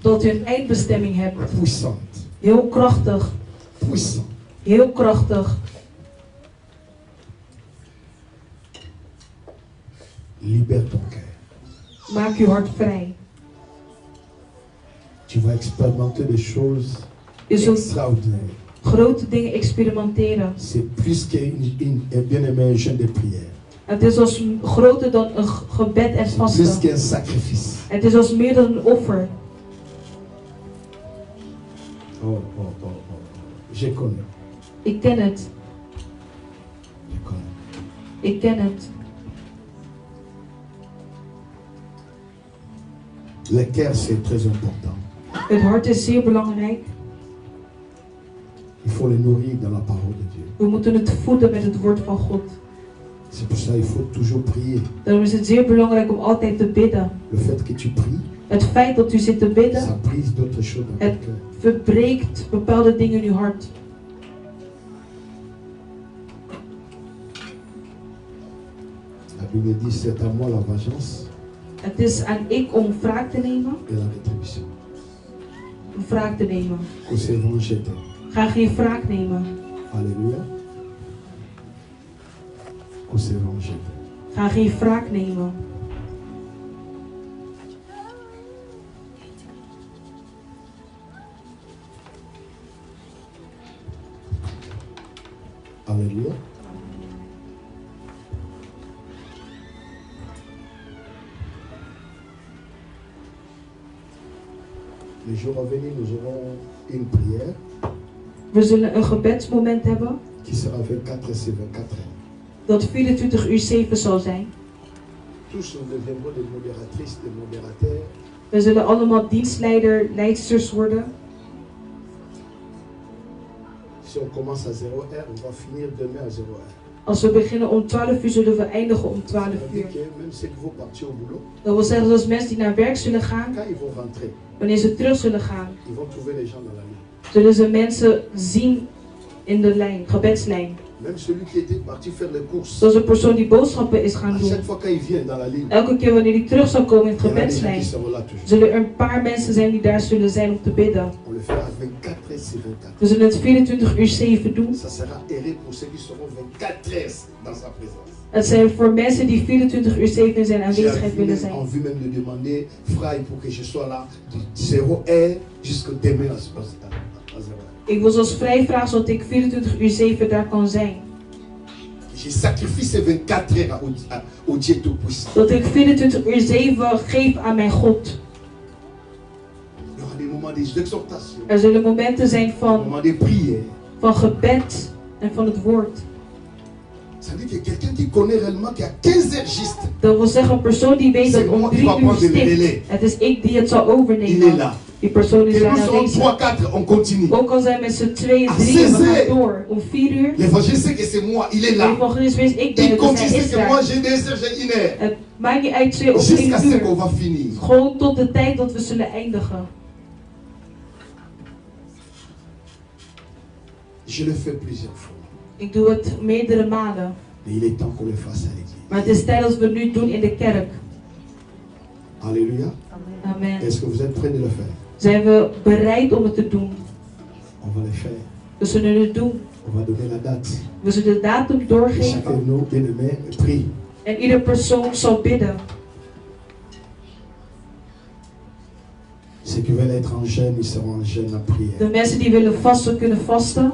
Dat u een eindbestemming hebt. puissante. Heel krachtig. Puissante. Heel krachtig. Libère ton cœur. Maak uw hart vrij. Tu vas expérimenter des choses U zult extraordinaires. grote dingen experimenteren. C'est plus qu'un bien-aimé un jeûne de prière. Het is als groter dan een gebed en Plus vasten. qu'un sacrifice. Het is als meer dan een offer. Oh. Je connais. Ik ken het. Je connais. Ik ken het. Le cœur, c'est très important. Het hart is zeer belangrijk. Il faut le nourrir dans la parole de Dieu. We moeten het voeden met het woord van God. C'est pour ça qu'il faut toujours prier. Daarom is het zeer belangrijk om altijd te bidden. Le fait que tu pries, Het feit dat u zit te bidden, ça brise d'autres choses dans ton het cœur. verbreekt bepaalde dingen in uw hart. La Bible dit c'est à moi la vengeance Het is aan ik om wraak te nemen. et la rétribution. Om wraak te nemen. Que c'est vengé. Ga geen wraak nemen. Alléluia. Que c'est vengé. Ga geen wraak nemen. Alléluia. Le jour à venir, nous aurons une prière We zullen een gebedsmoment hebben qui sera 24 et 24 heures. dat 24 uur 7 zal zijn. Tous nous deviendrons des modératrices, des modérateurs. We zullen allemaal dienstleider, leidsters worden. Si on commence à 0 heure, on va finir demain à 0 heure. Als we beginnen om 12 uur, zullen we eindigen om 12 Ça veut dire uur. que même ceux qui vont partir au boulot, Dat wil zeggen dat als mensen die naar werk zullen gaan, quand ils vont rentrer, wanneer ze terug zullen gaan, ils vont trouver les gens dans la ligne. zullen ze mensen zien in de lijn, gebedslijn. Même celui qui était parti faire les courses, Zoals een persoon die boodschappen is gaan à doen. chaque fois quand il vient dans la ligne, Elke keer wanneer die terug zal komen in het il y en a des gens gebedslijn, qui seront là toujours. zullen er een paar mensen zijn die daar zullen zijn om te bidden. On le fera 24 heures sur 24. We zullen het 24 uur 7 doen. Ça sera erré pour ceux qui seront 24 heures dans sa présence. Het zijn voor mensen die 24 uur 7 in zijn J'ai aanwezigheid willen zijn. envie même de demander, frère, pour que je sois là de 0 heure jusqu'à demain à 0 heure. Ik wil zoals vrij vragen zodat ik 24 uur 7 daar kan zijn. Je sacrifie ces 24 heures au Dieu Tout-Puissant. Dat ik 24 uur 7 geef aan mijn God. Il y aura des moments d'exhortation, Er zullen momenten zijn des van moments de prière. gebed en van het woord. Ça veut dire que quelqu'un qui connaît réellement qu'il y a 15 heures juste, Dat wil zeggen een persoon die weet dat C'est om moi qui 3 va uur prendre le stipt. relais. Het is ik die het zal il est overnemen. là. Die persoon is Que daar nous serons aanwezig. 3, 4, on continue. Ook al zijn met z'n 2 en À 3 en we 16 gaan heures. door. Om 4 uur. L'évangile sait que c'est moi, il est De là. evangelist weet ik ben Il het, dus continue, hij c'est is que moi daar. j'ai 2 heures, j'ai 1 heure. Het maakt niet uit 2 of Jusqu'à 1 ce qu'on uur. va finir. Gewoon tot de tijd dat we zullen eindigen. Je le fais plusieurs fois. Ik doe het meerdere malen. Mais il est temps qu'on le fasse à l'église. Maar het is tijd dat we het nu doen in de kerk. Alléluia. Amen. Est-ce que vous êtes prêts de le faire? Zijn we bereid om het te doen? On va le faire. We zullen het doen. On va donner la date. We zullen de datum Et chacun doorgeven. de nous, bien-aimés, prie. En ieder persoon zal bidden. Ceux qui veulent être en jeûne, ils seront en jeûne en De prière. mensen die willen vasten, kunnen vasten.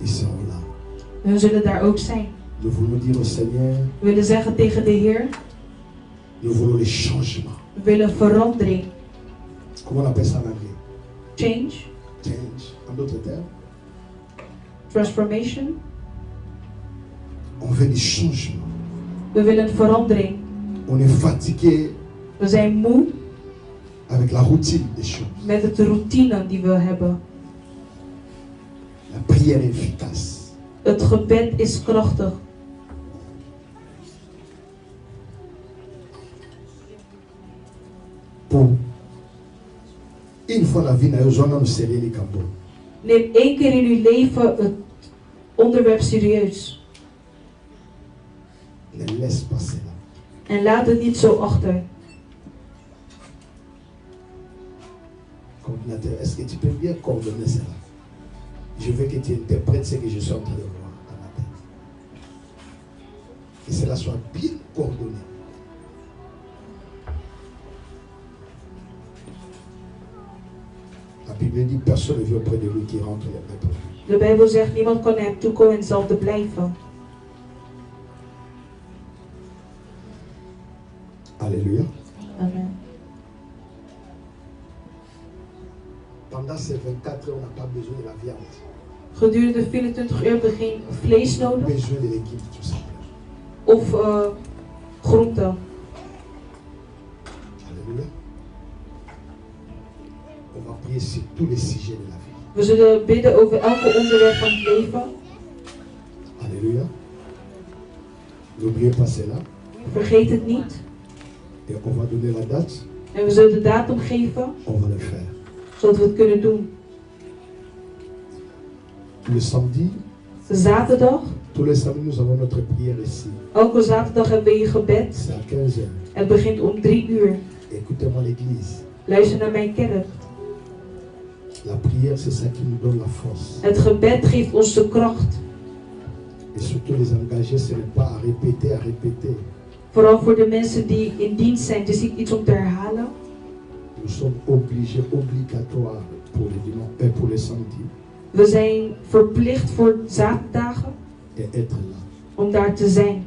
Ils seront là. Hun zullen daar ook zijn. Nous voulons dire au Seigneur, We willen zeggen tegen de Heer, nous voulons les changements. we willen verandering. Comment on appelle ça en anglais? Change, Change. En d'autres termes, transformation. on veut des changements. We willen verandering. On est fatigué We zijn moe avec la routine des choses. met het routine die we hebben. La prière est efficace. Het gebed is krachtig. Pour une fois la vie, nous allons serrer les cambours. Neem 1 keer in uw leven het onderwerp serieus. Ne laisse passer là. En laat het niet zo achter. Coordinateur, est-ce que tu peux bien coordonner cela? Je veux que tu interprètes ce que je suis en train de voir dans ma tête. Que cela soit bien coordonné. La Bible dit personne ne vient auprès de lui qui rentre les mains pour lui. De Bijbel zegt niemand kan naar hem toe komen en zal te blijven. Alléluia. Amen. Pendant ces 24 heures, on n'a pas besoin de la viande. Gedurende 24 uur hebben we geen vlees On a nodig. besoin de l'équipe tout simplement. of groenten. Alléluia. On va prier sur tous les sujets de la vie. We zullen bidden over elke onderwerp van het leven. Alléluia. N'oubliez pas cela. Vergeet het niet. Et on va donner la date. En we zullen de datum geven, On va le faire. zodat we het kunnen doen. Le samedi, De zaterdag, tous les samedis, nous avons notre prière ici. elke zaterdag hebben we hier gebed. C'est à 15 heures. Het begint om 3 uur. Écoutez-moi l'église. Luister naar mijn kerk. La prière, c'est ça qui nous donne la force. Het gebed geeft ons de kracht. Et surtout les engagés, ce n'est pas à répéter. Vooral voor de mensen die in dienst zijn, het is niet iets om te herhalen. Nous sommes obligatoires pour les dimanches et pour les samedis We zijn verplicht voor zaterdagen et être là. om daar te zijn.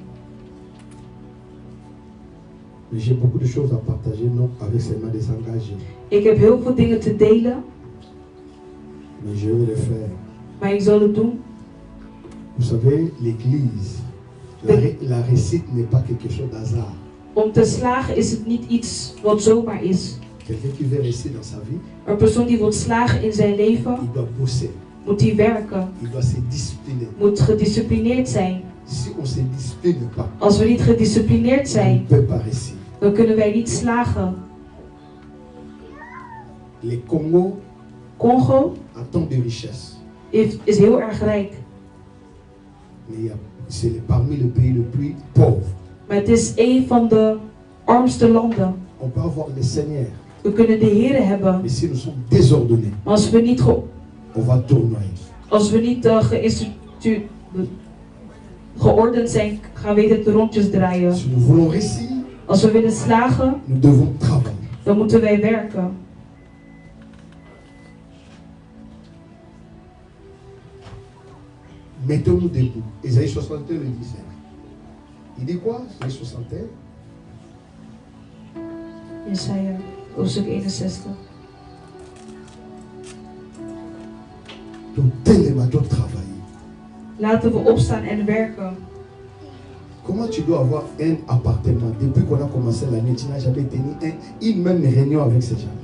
Mais j'ai beaucoup de choses à partager, non avec seulement des engagés. Ik heb heel veel dingen te delen, Mais je vais le faire. maar ik zal het doen. Vous savez, l'église, la réussite n'est pas quelque chose d'hasard. Om te slagen is het niet iets wat zomaar is. Quelqu'un qui veut réussir dans sa vie, Een persoon die wil slagen in zijn leven, il doit bosser, moet die werken, il doit se discipliner. moet gedisciplineerd zijn. Si on ne se discipline pas, Als we niet gedisciplineerd on ne zijn, peut pas réussir. dan kunnen wij niet slagen. Le Congo Congo a tant de richesses, is heel erg rijk, mais c'est parmi les pays les plus pauvres. maar het is een van de armste landen. On peut avoir le Seigneur, We kunnen de Here hebben, mais si nous sommes désordonnés, maar als we niet, on va tournoyer. geordend zijn, gaan we de rondjes draaien. Si nous voulons réussir, Als we willen slagen, nous devons travailler. dan moeten wij werken. Mettons-nous debout. Ésaïe 61 le dit ça. Il dit quoi? Ésaïe 61. Jesaja, hoofdstuk 61. Donc, tellement doit travailler. Laten we opstaan en werken. Comment tu dois avoir un appartement? Depuis qu'on a commencé l'année, tu n'as jamais tenu une même réunion avec ces gens.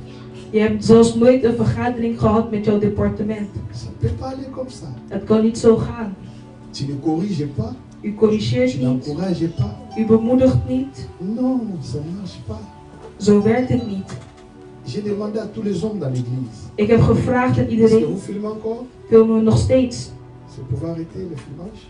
Je hebt zelfs nooit een vergadering gehad met jouw departement. Ça ne peut pas aller comme ça. Het kan niet zo gaan. Tu ne corriges pas, U corrigeert tu niet, n'encourages pas. u bemoedigt niet. Non, ça ne marche pas. Zo werkt het niet. J'ai demandé à tous les hommes dans l'église. Ik heb gevraagd aan Est-ce que iedereen, vous filmez encore? filmen we nog steeds? C'est pour arrêter le filmage.